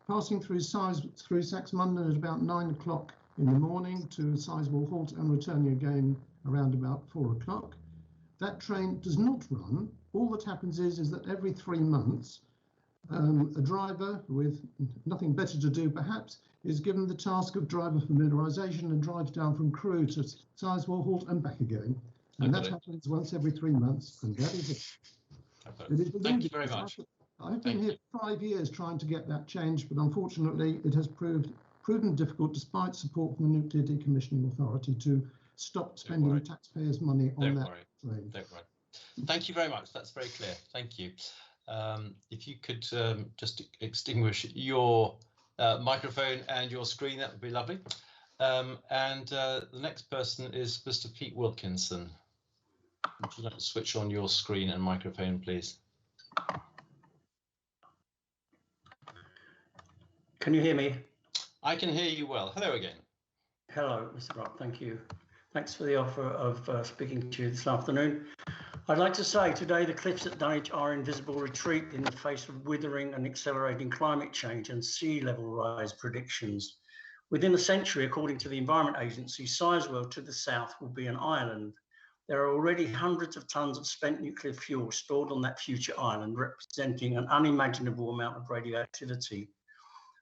S14: passing through Saxmundham at about 9 o'clock in the morning to Sizewell Halt and returning again around about 4 o'clock. That train does not run. All that happens is that every 3 months, a driver with nothing better to do perhaps is given the task of driver familiarisation and drives down from Crewe to Sizewell Halt and back again. And that happens once every 3 months, and that is it.
S4: Thank you very much.
S14: I've been here 5 years trying to get that changed, but unfortunately it has proven difficult despite support from the Nuclear Decommissioning Authority to stop spending taxpayers' money on that train.
S4: Don't worry. Thank you very much. That's very clear. Thank you. If you could just extinguish your microphone and your screen, that would be lovely. The next person is Mr. Pete Wilkinson. Would you like to switch on your screen and microphone, please?
S15: Can you hear me?
S4: I can hear you well. Hello again.
S15: Hello, Mr. Brock. Thank you. Thanks for the offer of speaking to you this afternoon. I'd like to say today the cliffs at Dunwich are in visible retreat in the face of withering and accelerating climate change and sea level rise predictions. Within a century, according to the Environment Agency, Sizewell to the south will be an island. There are already hundreds of tons of spent nuclear fuel stored on that future island, representing an unimaginable amount of radioactivity.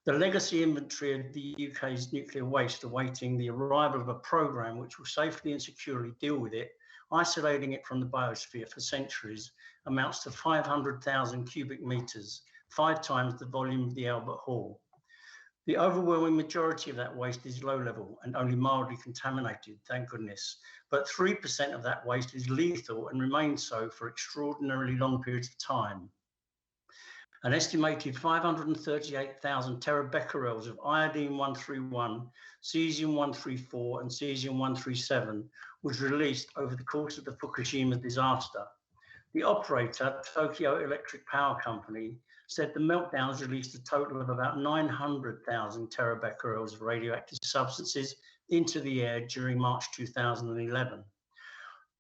S15: The legacy inventory of the UK's nuclear waste awaiting the arrival of a programme which will safely and securely deal with it, isolating it from the biosphere for centuries, amounts to 500,000 cubic metres, 5 times the volume of the Albert Hall. The overwhelming majority of that waste is low level and only mildly contaminated, thank goodness. But 3% of that waste is lethal and remains so for extraordinarily long periods of time. An estimated 538,000 terabecquerels of iodine-131, cesium-134 and cesium-137 was released over the course of the Fukushima disaster. The operator, Tokyo Electric Power Company, said the meltdowns released a total of about 900,000 terabecquerels of radioactive substances into the air during March 2011.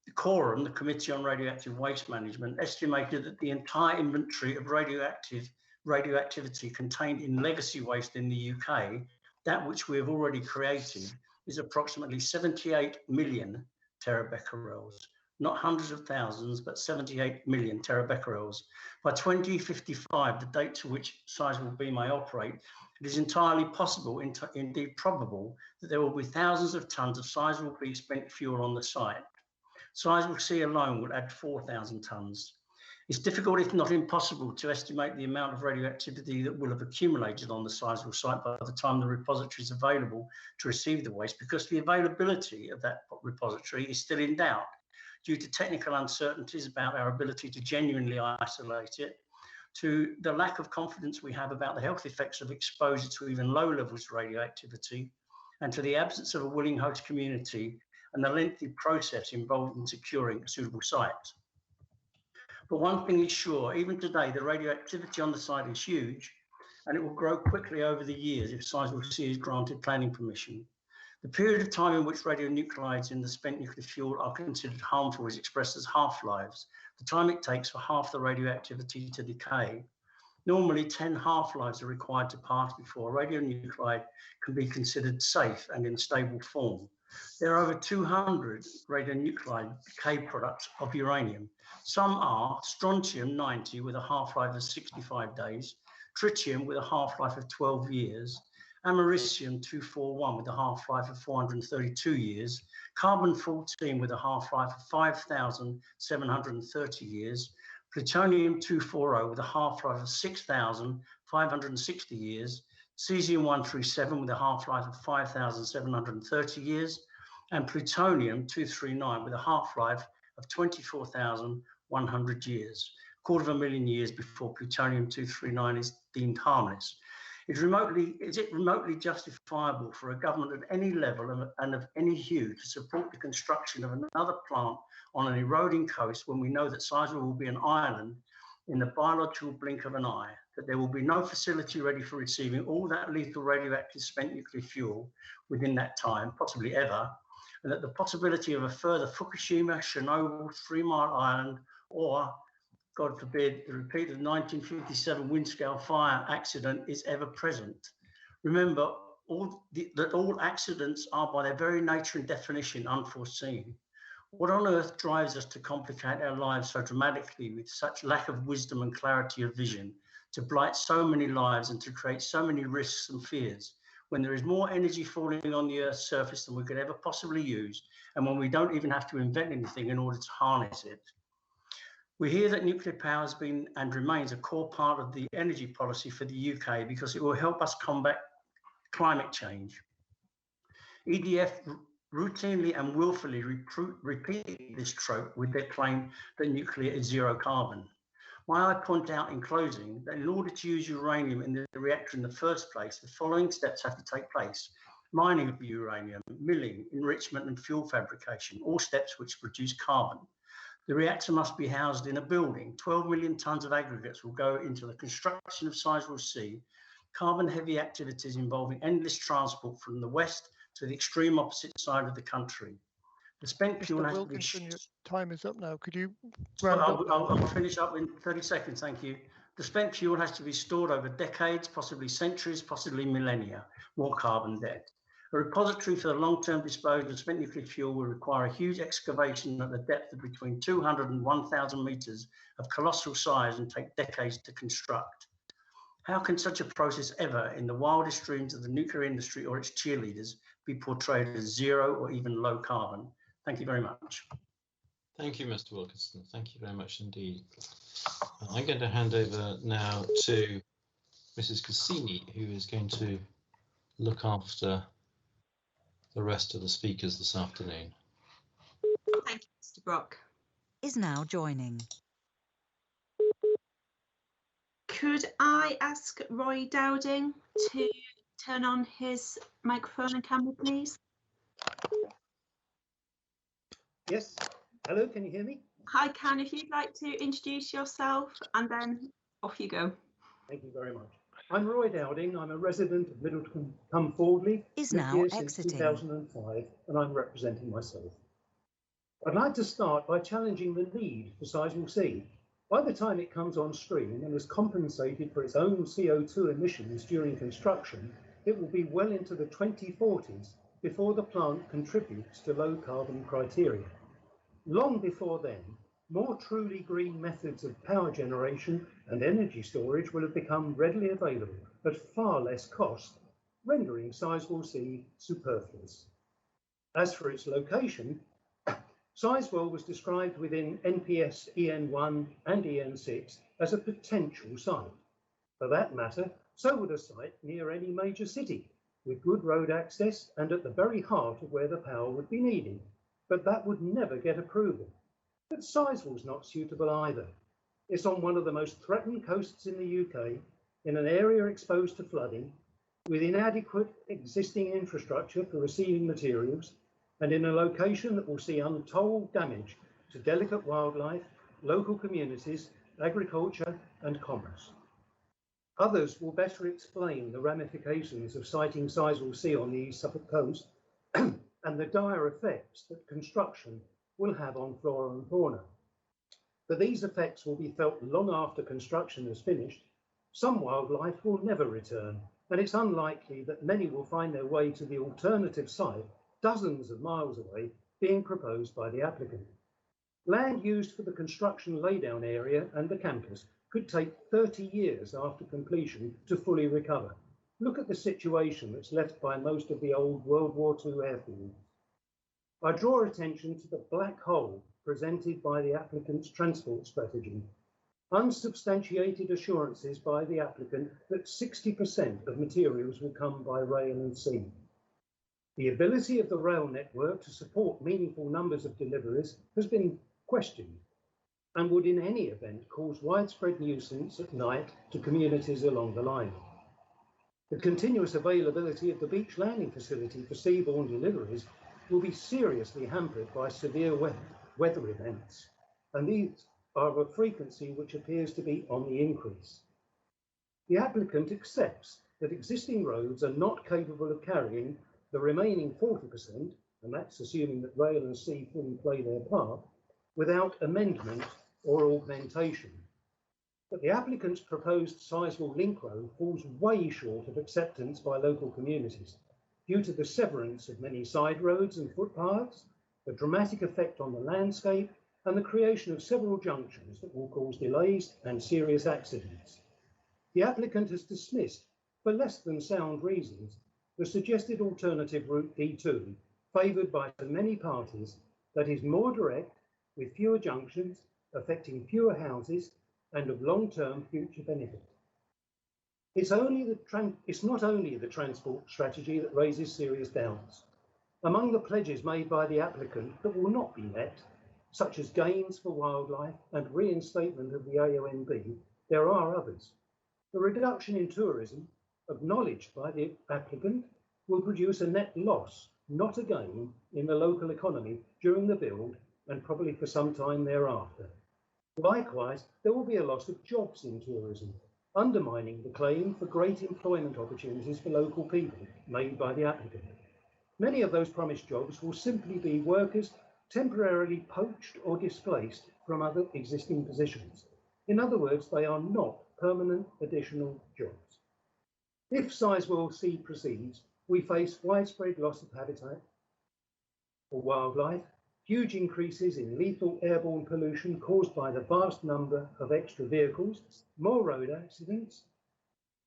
S15: The Quorum, the Committee on Radioactive Waste Management, estimated that the entire inventory of radioactivity contained in legacy waste in the UK, that which we have already created, is approximately 78 million terabecquerels. Not hundreds of thousands, but 78 million terabecquerels. By 2055, the date to which Sizewell B may operate, it is entirely possible, indeed probable, that there will be thousands of tons of Sizewell B spent fuel on the site. Sizewell C alone will add 4,000 tons. It's difficult, if not impossible, to estimate the amount of radioactivity that will have accumulated on the Sizewell site by the time the repository is available to receive the waste, because the availability of that repository is still in doubt due to technical uncertainties about our ability to genuinely isolate it, to the lack of confidence we have about the health effects of exposure to even low levels of radioactivity, and to the absence of a willing host community and the lengthy process involved in securing a suitable site. But one thing is sure, even today, the radioactivity on the site is huge, and it will grow quickly over the years if Sizewell C is granted planning permission. The period of time in which radionuclides in the spent nuclear fuel are considered harmful is expressed as half-lives, the time it takes for half the radioactivity to decay. Normally, 10 half-lives are required to pass before a radionuclide can be considered safe and in stable form. There are over 200 radionuclide decay products of uranium. Some are strontium-90 with a half-life of 65 days, tritium with a half-life of 12 years, americium-241 with a half-life of 432 years, carbon-14 with a half-life of 5,730 years, plutonium-240 with a half-life of 6,560 years, cesium-137 with a half-life of 5,730 years, and plutonium-239 with a half-life of 24,100 years, 250,000 years before plutonium-239 is deemed harmless. Is it remotely justifiable for a government at any level and of any hue to support the construction of another plant on an eroding coast when we know that Sizewell will be an island in the biological blink of an eye, that there will be no facility ready for receiving all that lethal radioactive spent nuclear fuel within that time, possibly ever, and that the possibility of a further Fukushima, Chernobyl, 3 Mile Island, or, God forbid, the repeated 1957 Windscale fire accident is ever present. Remember that all accidents are by their very nature and definition unforeseen. What on earth drives us to complicate our lives so dramatically with such lack of wisdom and clarity of vision, to blight so many lives and to create so many risks and fears, when there is more energy falling on the Earth's surface than we could ever possibly use, and when we don't even have to invent anything in order to harness it? We hear that nuclear power has been and remains a core part of the energy policy for the UK because it will help us combat climate change. EDF routinely and willfully repeat this trope with their claim that nuclear is zero carbon. May I point out in closing that in order to use uranium in the reactor in the first place, the following steps have to take place: mining of the uranium, milling, enrichment and fuel fabrication, all steps which produce carbon. The reactor must be housed in a building. 12 million tonnes of aggregates will go into the construction of Sizewell C, carbon-heavy activities involving endless transport from the west to the extreme opposite side of the country. The spent fuel has to be...
S5: Your time is up now. Could you
S15: round up? I'll finish up in 30 seconds, thank you. The spent fuel has to be stored over decades, possibly centuries, possibly millennia. More carbon debt. A repository for the long-term disposal of spent nuclear fuel will require a huge excavation at the depth of between 200 and 1,000 metres of colossal size and take decades to construct. How can such a process ever, in the wildest dreams of the nuclear industry or its cheerleaders, be portrayed as zero or even low carbon? Thank you very much.
S4: Thank you, Mr. Wilkinson. Thank you very much indeed. I'm going to hand over now to Mrs. Cassini, who is going to look after the rest of the speakers this afternoon.
S6: Thank you, Mr. Brock.
S16: Is now joining.
S6: Could I ask Roy Dowding to turn on his microphone and camera, please?
S17: Yes. Hello, can you hear me?
S6: Hi, Can. If you'd like to introduce yourself and then off you go.
S17: Thank you very much. I'm Roy Dowding. I'm a resident of Middleton cum Fordley.
S16: Is now exiting.
S17: 2005, and I'm representing myself. I'd like to start by challenging the need for Sizewell C. By the time it comes on stream and is compensated for its own CO2 emissions during construction, it will be well into the 2040s before the plant contributes to low carbon criteria. Long before then, more truly green methods of power generation and energy storage will have become readily available at far less cost, rendering Sizewell C superfluous. As for its location, Sizewell was described within NPS EN1 and EN6 as a potential site. For that matter, so would a site near any major city, with good road access and at the very heart of where the power would be needed. But that would never get approval. But Sizewell's not suitable either. It's on one of the most threatened coasts in the UK, in an area exposed to flooding, with inadequate existing infrastructure for receiving materials, and in a location that will see untold damage to delicate wildlife, local communities, agriculture and commerce. Others will better explain the ramifications of siting Sizewell C on the East Suffolk coast and the dire effects that construction will have on flora and fauna. But these effects will be felt long after construction is finished. Some wildlife will never return, and it's unlikely that many will find their way to the alternative site dozens of miles away being proposed by the applicant. Land used for the construction laydown area and the campus could take 30 years after completion to fully recover. Look at the situation that's left by most of the old World War II airfields. I draw attention to the black hole presented by the applicant's transport strategy. Unsubstantiated assurances by the applicant that 60% of materials will come by rail and sea. The ability of the rail network to support meaningful numbers of deliveries has been questioned and would in any event cause widespread nuisance at night to communities along the line. The continuous availability of the beach landing facility for seaborne deliveries will be seriously hampered by severe weather events, and these are of a frequency which appears to be on the increase. The applicant accepts that existing roads are not capable of carrying the remaining 40%, and that's assuming that rail and sea fully play their part, without amendment or augmentation. But the applicant's proposed Sizewell Link Road falls way short of acceptance by local communities due to the severance of many side roads and footpaths, a dramatic effect on the landscape, and the creation of several junctions that will cause delays and serious accidents. The applicant has dismissed, for less than sound reasons, the suggested alternative route D2, favoured by so many parties, that is more direct, with fewer junctions, affecting fewer houses, and of long-term future benefit. It's not only the transport strategy that raises serious doubts. Among the pledges made by the applicant that will not be met, such as gains for wildlife and reinstatement of the AONB, there are others. The reduction in tourism, acknowledged by the applicant, will produce a net loss, not a gain, in the local economy during the build and probably for some time thereafter. Likewise, there will be a loss of jobs in tourism, undermining the claim for great employment opportunities for local people made by the applicant. Many of those promised jobs will simply be workers temporarily poached or displaced from other existing positions. In other words, they are not permanent additional jobs. If Sizewell C proceeds, we face widespread loss of habitat for wildlife, huge increases in lethal airborne pollution caused by the vast number of extra vehicles, more road accidents,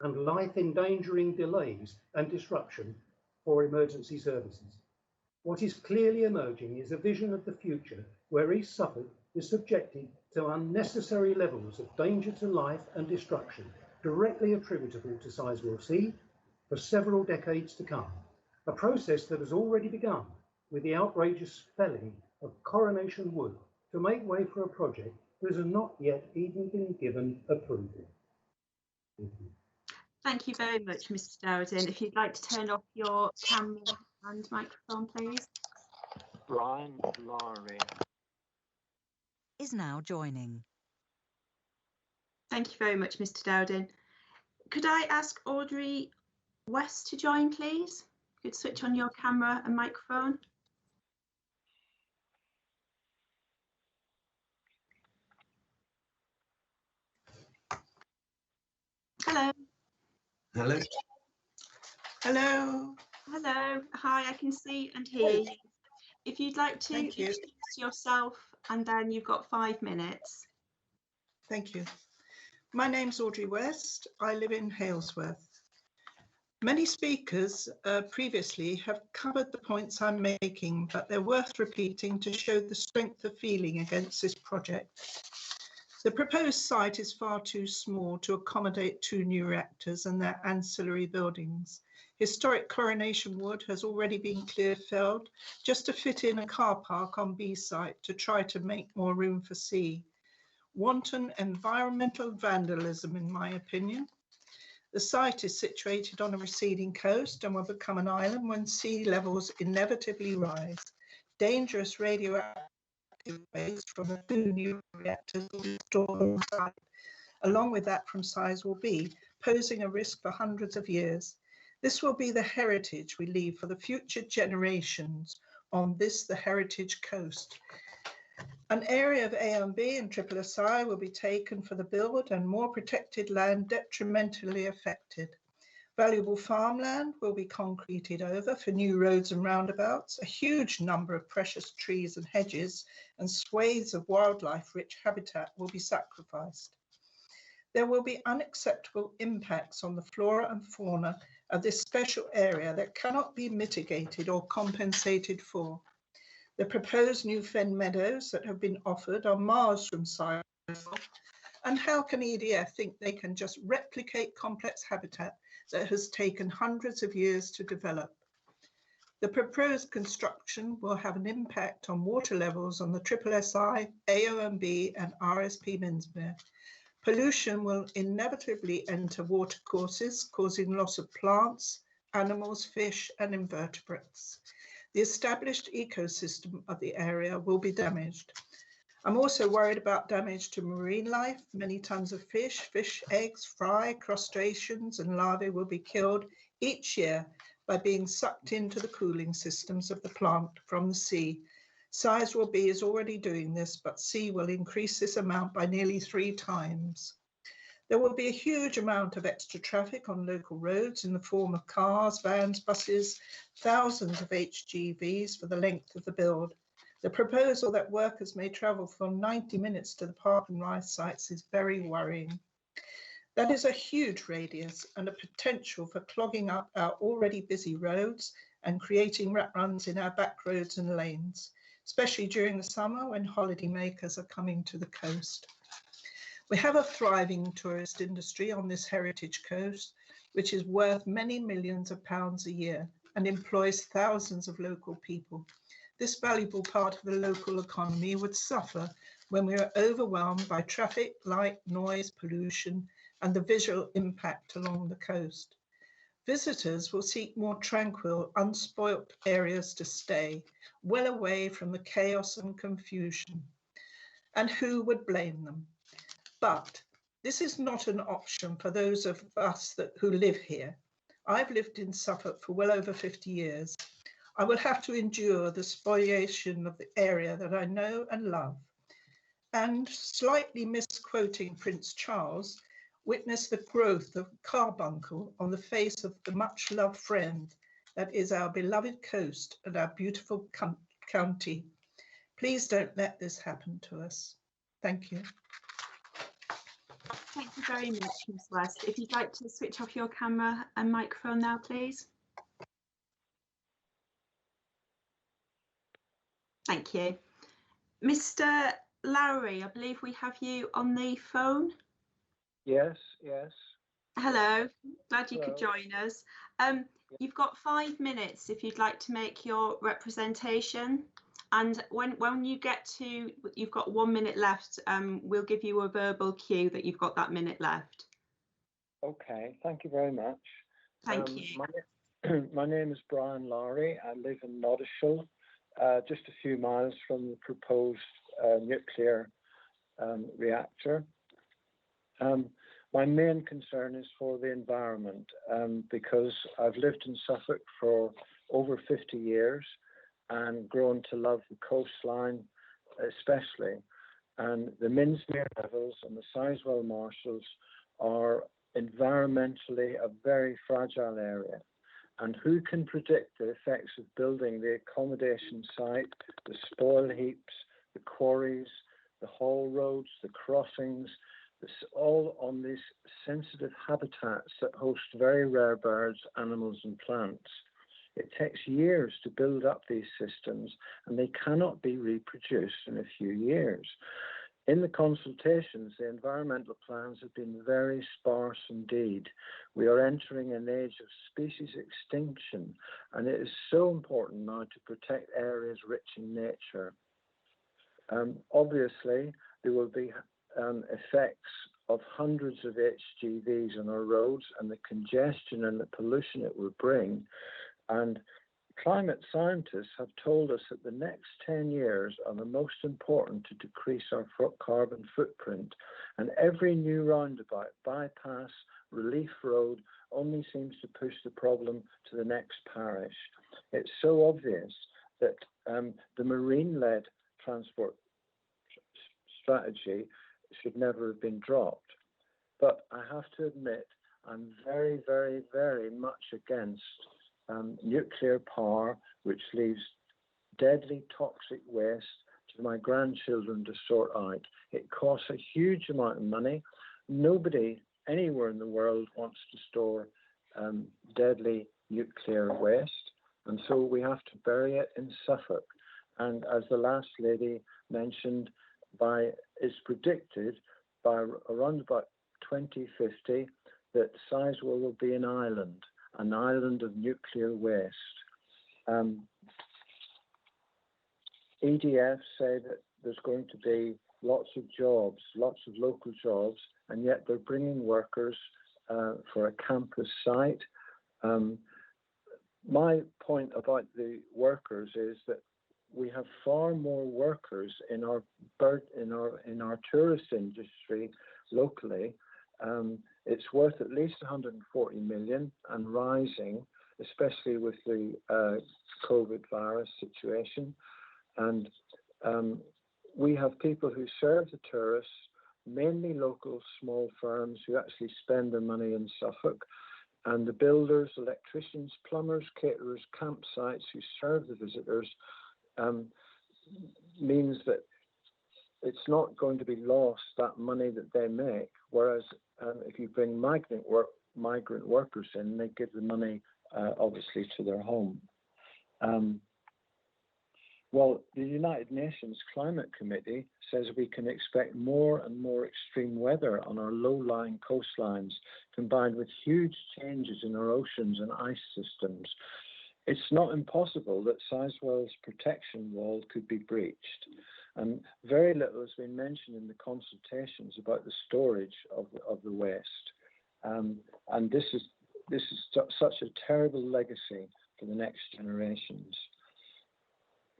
S17: and life-endangering delays and disruption for emergency services. What is clearly emerging is a vision of the future where East Suffolk is subjected to unnecessary levels of danger to life and destruction directly attributable to Sizewell C for several decades to come, a process that has already begun with the outrageous felling of Coronation Wood to make way for a project that has not yet even been given approval. Thank you.
S6: Thank you very much, Mr. Dowden. If you'd like to turn off your camera and microphone, please.
S18: Brian Lowry
S16: is now joining.
S6: Thank you very much, Mr. Dowden. Could I ask Audrey West to join, please? Could switch on your camera and microphone. Hello.
S19: Hello. Hello.
S6: Hello. Hi, I can see and hear you. If you'd like to introduce yourself, and then you've got 5 minutes.
S19: Thank you. My name's Audrey West. I live in Halesworth. Many speakers previously have covered the points I'm making, but they're worth repeating to show the strength of feeling against this project. The proposed site is far too small to accommodate 2 new reactors and their ancillary buildings. Historic Coronation Wood has already been clear-felled just to fit in a car park on B site to try to make more room for C. Wanton environmental vandalism, in my opinion. The site is situated on a receding coast and will become an island when sea levels inevitably rise. Dangerous radioactive waste from the 2 new reactors will be stored on site, along with that from Sizewell B, posing a risk for hundreds of years. This will be the heritage we leave for the future generations on this, the heritage coast. An area of AONB and SSSI will be taken for the build and more protected land detrimentally affected. Valuable farmland will be concreted over for new roads and roundabouts. A huge number of precious trees and hedges and swathes of wildlife-rich habitat will be sacrificed. There will be unacceptable impacts on the flora and fauna of this special area that cannot be mitigated or compensated for. The proposed new fen meadows that have been offered are miles from Sizewell, and how can EDF think they can just replicate complex habitat that has taken hundreds of years to develop? The proposed construction will have an impact on water levels on the SSSI, AONB and RSP Minsmere. Pollution will inevitably enter watercourses, causing loss of plants, animals, fish and invertebrates. The established ecosystem of the area will be damaged. I'm also worried about damage to marine life. Many tons of fish, fish eggs, fry, crustaceans and larvae will be killed each year by being sucked into the cooling systems of the plant from the sea. Sizewell B is already doing this, but C will increase this amount by nearly 3 times. There will be a huge amount of extra traffic on local roads in the form of cars, vans, buses, thousands of HGVs for the length of the build. The proposal that workers may travel for 90 minutes to the park and ride sites is very worrying. That is a huge radius and a potential for clogging up our already busy roads and creating rat runs in our back roads and lanes, especially during the summer when holidaymakers are coming to the coast. We have a thriving tourist industry on this heritage coast, which is worth many millions of pounds a year and employs thousands of local people. This valuable part of the local economy would suffer when we are overwhelmed by traffic, light, noise, pollution, and the visual impact along the coast. Visitors will seek more tranquil, unspoilt areas to stay, well away from the chaos and confusion. And who would blame them? But this is not an option for those of us who live here. I've lived in Suffolk for well over 50 years. I will have to endure the spoliation of the area that I know and love. And slightly misquoting Prince Charles, witness the growth of carbuncle on the face of the much loved friend that is our beloved coast and our beautiful county. Please don't let this happen to us. Thank you.
S6: Thank you very much, Ms. West. If you'd like to switch off your camera and microphone now, please. Thank you. Mr. Lowry, I believe we have you on the phone.
S18: Yes, yes.
S6: Hello, glad you
S18: Hello.
S6: could join us. You've got 5 minutes if you'd like to make your representation. And when you get to, you've got 1 minute left, we'll give you a verbal cue that you've got that minute left.
S18: Okay, thank you very much.
S6: Thank you.
S18: My name is Brian Lowry. I live in Noddishall, just a few miles from the proposed nuclear reactor. My main concern is for the environment, because I've lived in Suffolk for over 50 years and grown to love the coastline especially. And the Minsmere levels and the Sizewell Marshes are environmentally a very fragile area. And who can predict the effects of building the accommodation site, the spoil heaps, the quarries, the haul roads, the crossings, all on these sensitive habitats that host very rare birds, animals and plants. It takes years to build up these systems and they cannot be reproduced in a few years. In the consultations, the environmental plans have been very sparse indeed. We are entering an age of species extinction, and it is so important now to protect areas rich in nature. Obviously, there will be effects of hundreds of HGVs on our roads and the congestion and the pollution it will bring. And climate scientists have told us that the next 10 years are the most important to decrease our carbon footprint. And every new roundabout, bypass, relief road only seems to push the problem to the next parish. It's so obvious that the marine-led transport strategy should never have been dropped. But I have to admit, I'm very, very, very much against nuclear power, which leaves deadly toxic waste to my grandchildren to sort out. It costs a huge amount of money. Nobody anywhere in the world wants to store deadly nuclear waste, and so we have to bury it in Suffolk. And as the last lady mentioned, it's predicted by around about 2050 that Sizewell will be an island of nuclear waste. EDF say that there's going to be lots of jobs, lots of local jobs, and yet they're bringing workers for a campus site. My point about the workers is that we have far more workers in our tourist industry locally. It's worth at least 140 million and rising, especially with the COVID virus situation. And we have people who serve the tourists, mainly local small firms who actually spend their money in Suffolk, and the builders, electricians, plumbers, caterers, campsites who serve the visitors. means that it's not going to be lost, that money that they make. Whereas if you bring migrant workers in, they give the money obviously to their home. Well, the United Nations Climate Committee says we can expect more and more extreme weather on our low-lying coastlines, combined with huge changes in our oceans and ice systems. It's not impossible that Sizewell's protection wall could be breached. And very little has been mentioned in the consultations about the storage of the waste. And this is such a terrible legacy for the next generations.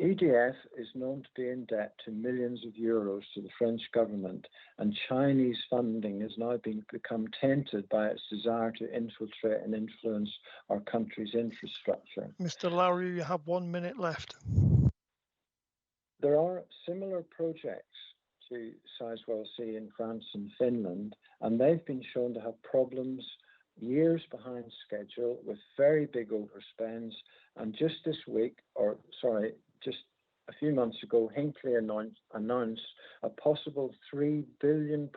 S18: EDF is known to be in debt to millions of euros to the French government, and Chinese funding has now become tainted by its desire to infiltrate and influence our country's infrastructure.
S5: Mr. Lowry, you have 1 minute left.
S18: There are similar projects to Sizewell C in France and Finland, and they've been shown to have problems years behind schedule with very big overspends. And just this week, just a few months ago, Hinkley announced a possible £3 billion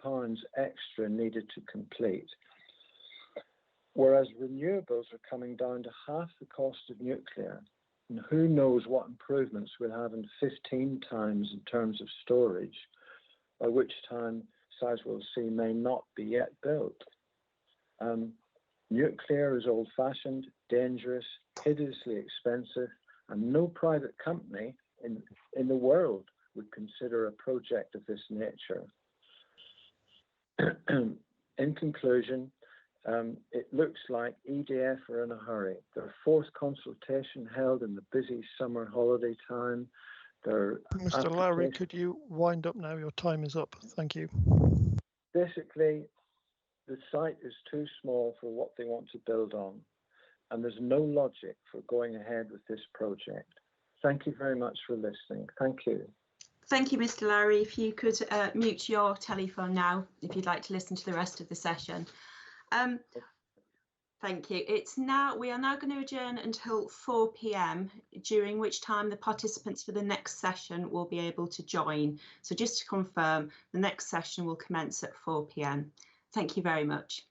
S18: extra needed to complete. Whereas renewables are coming down to half the cost of nuclear. And who knows what improvements we'll have in 15 times in terms of storage, by which time Sizewell C may not be yet built. Nuclear is old-fashioned, dangerous, hideously expensive, and no private company in the world would consider a project of this nature. In conclusion, it looks like EDF are in a hurry. Their fourth consultation held in the busy summer holiday time.
S5: Mr. Lowry, could you wind up now? Your time is up. Thank you.
S18: Basically, the site is too small for what they want to build on, and there's no logic for going ahead with this project. Thank you very much for listening. Thank you.
S6: Thank you, Mr. Lowry. If you could mute your telephone now, if you'd like to listen to the rest of the session. Thank you. We are now going to adjourn until 4 p.m, during which time the participants for the next session will be able to join. So just to confirm, the next session will commence at 4 p.m. Thank you very much.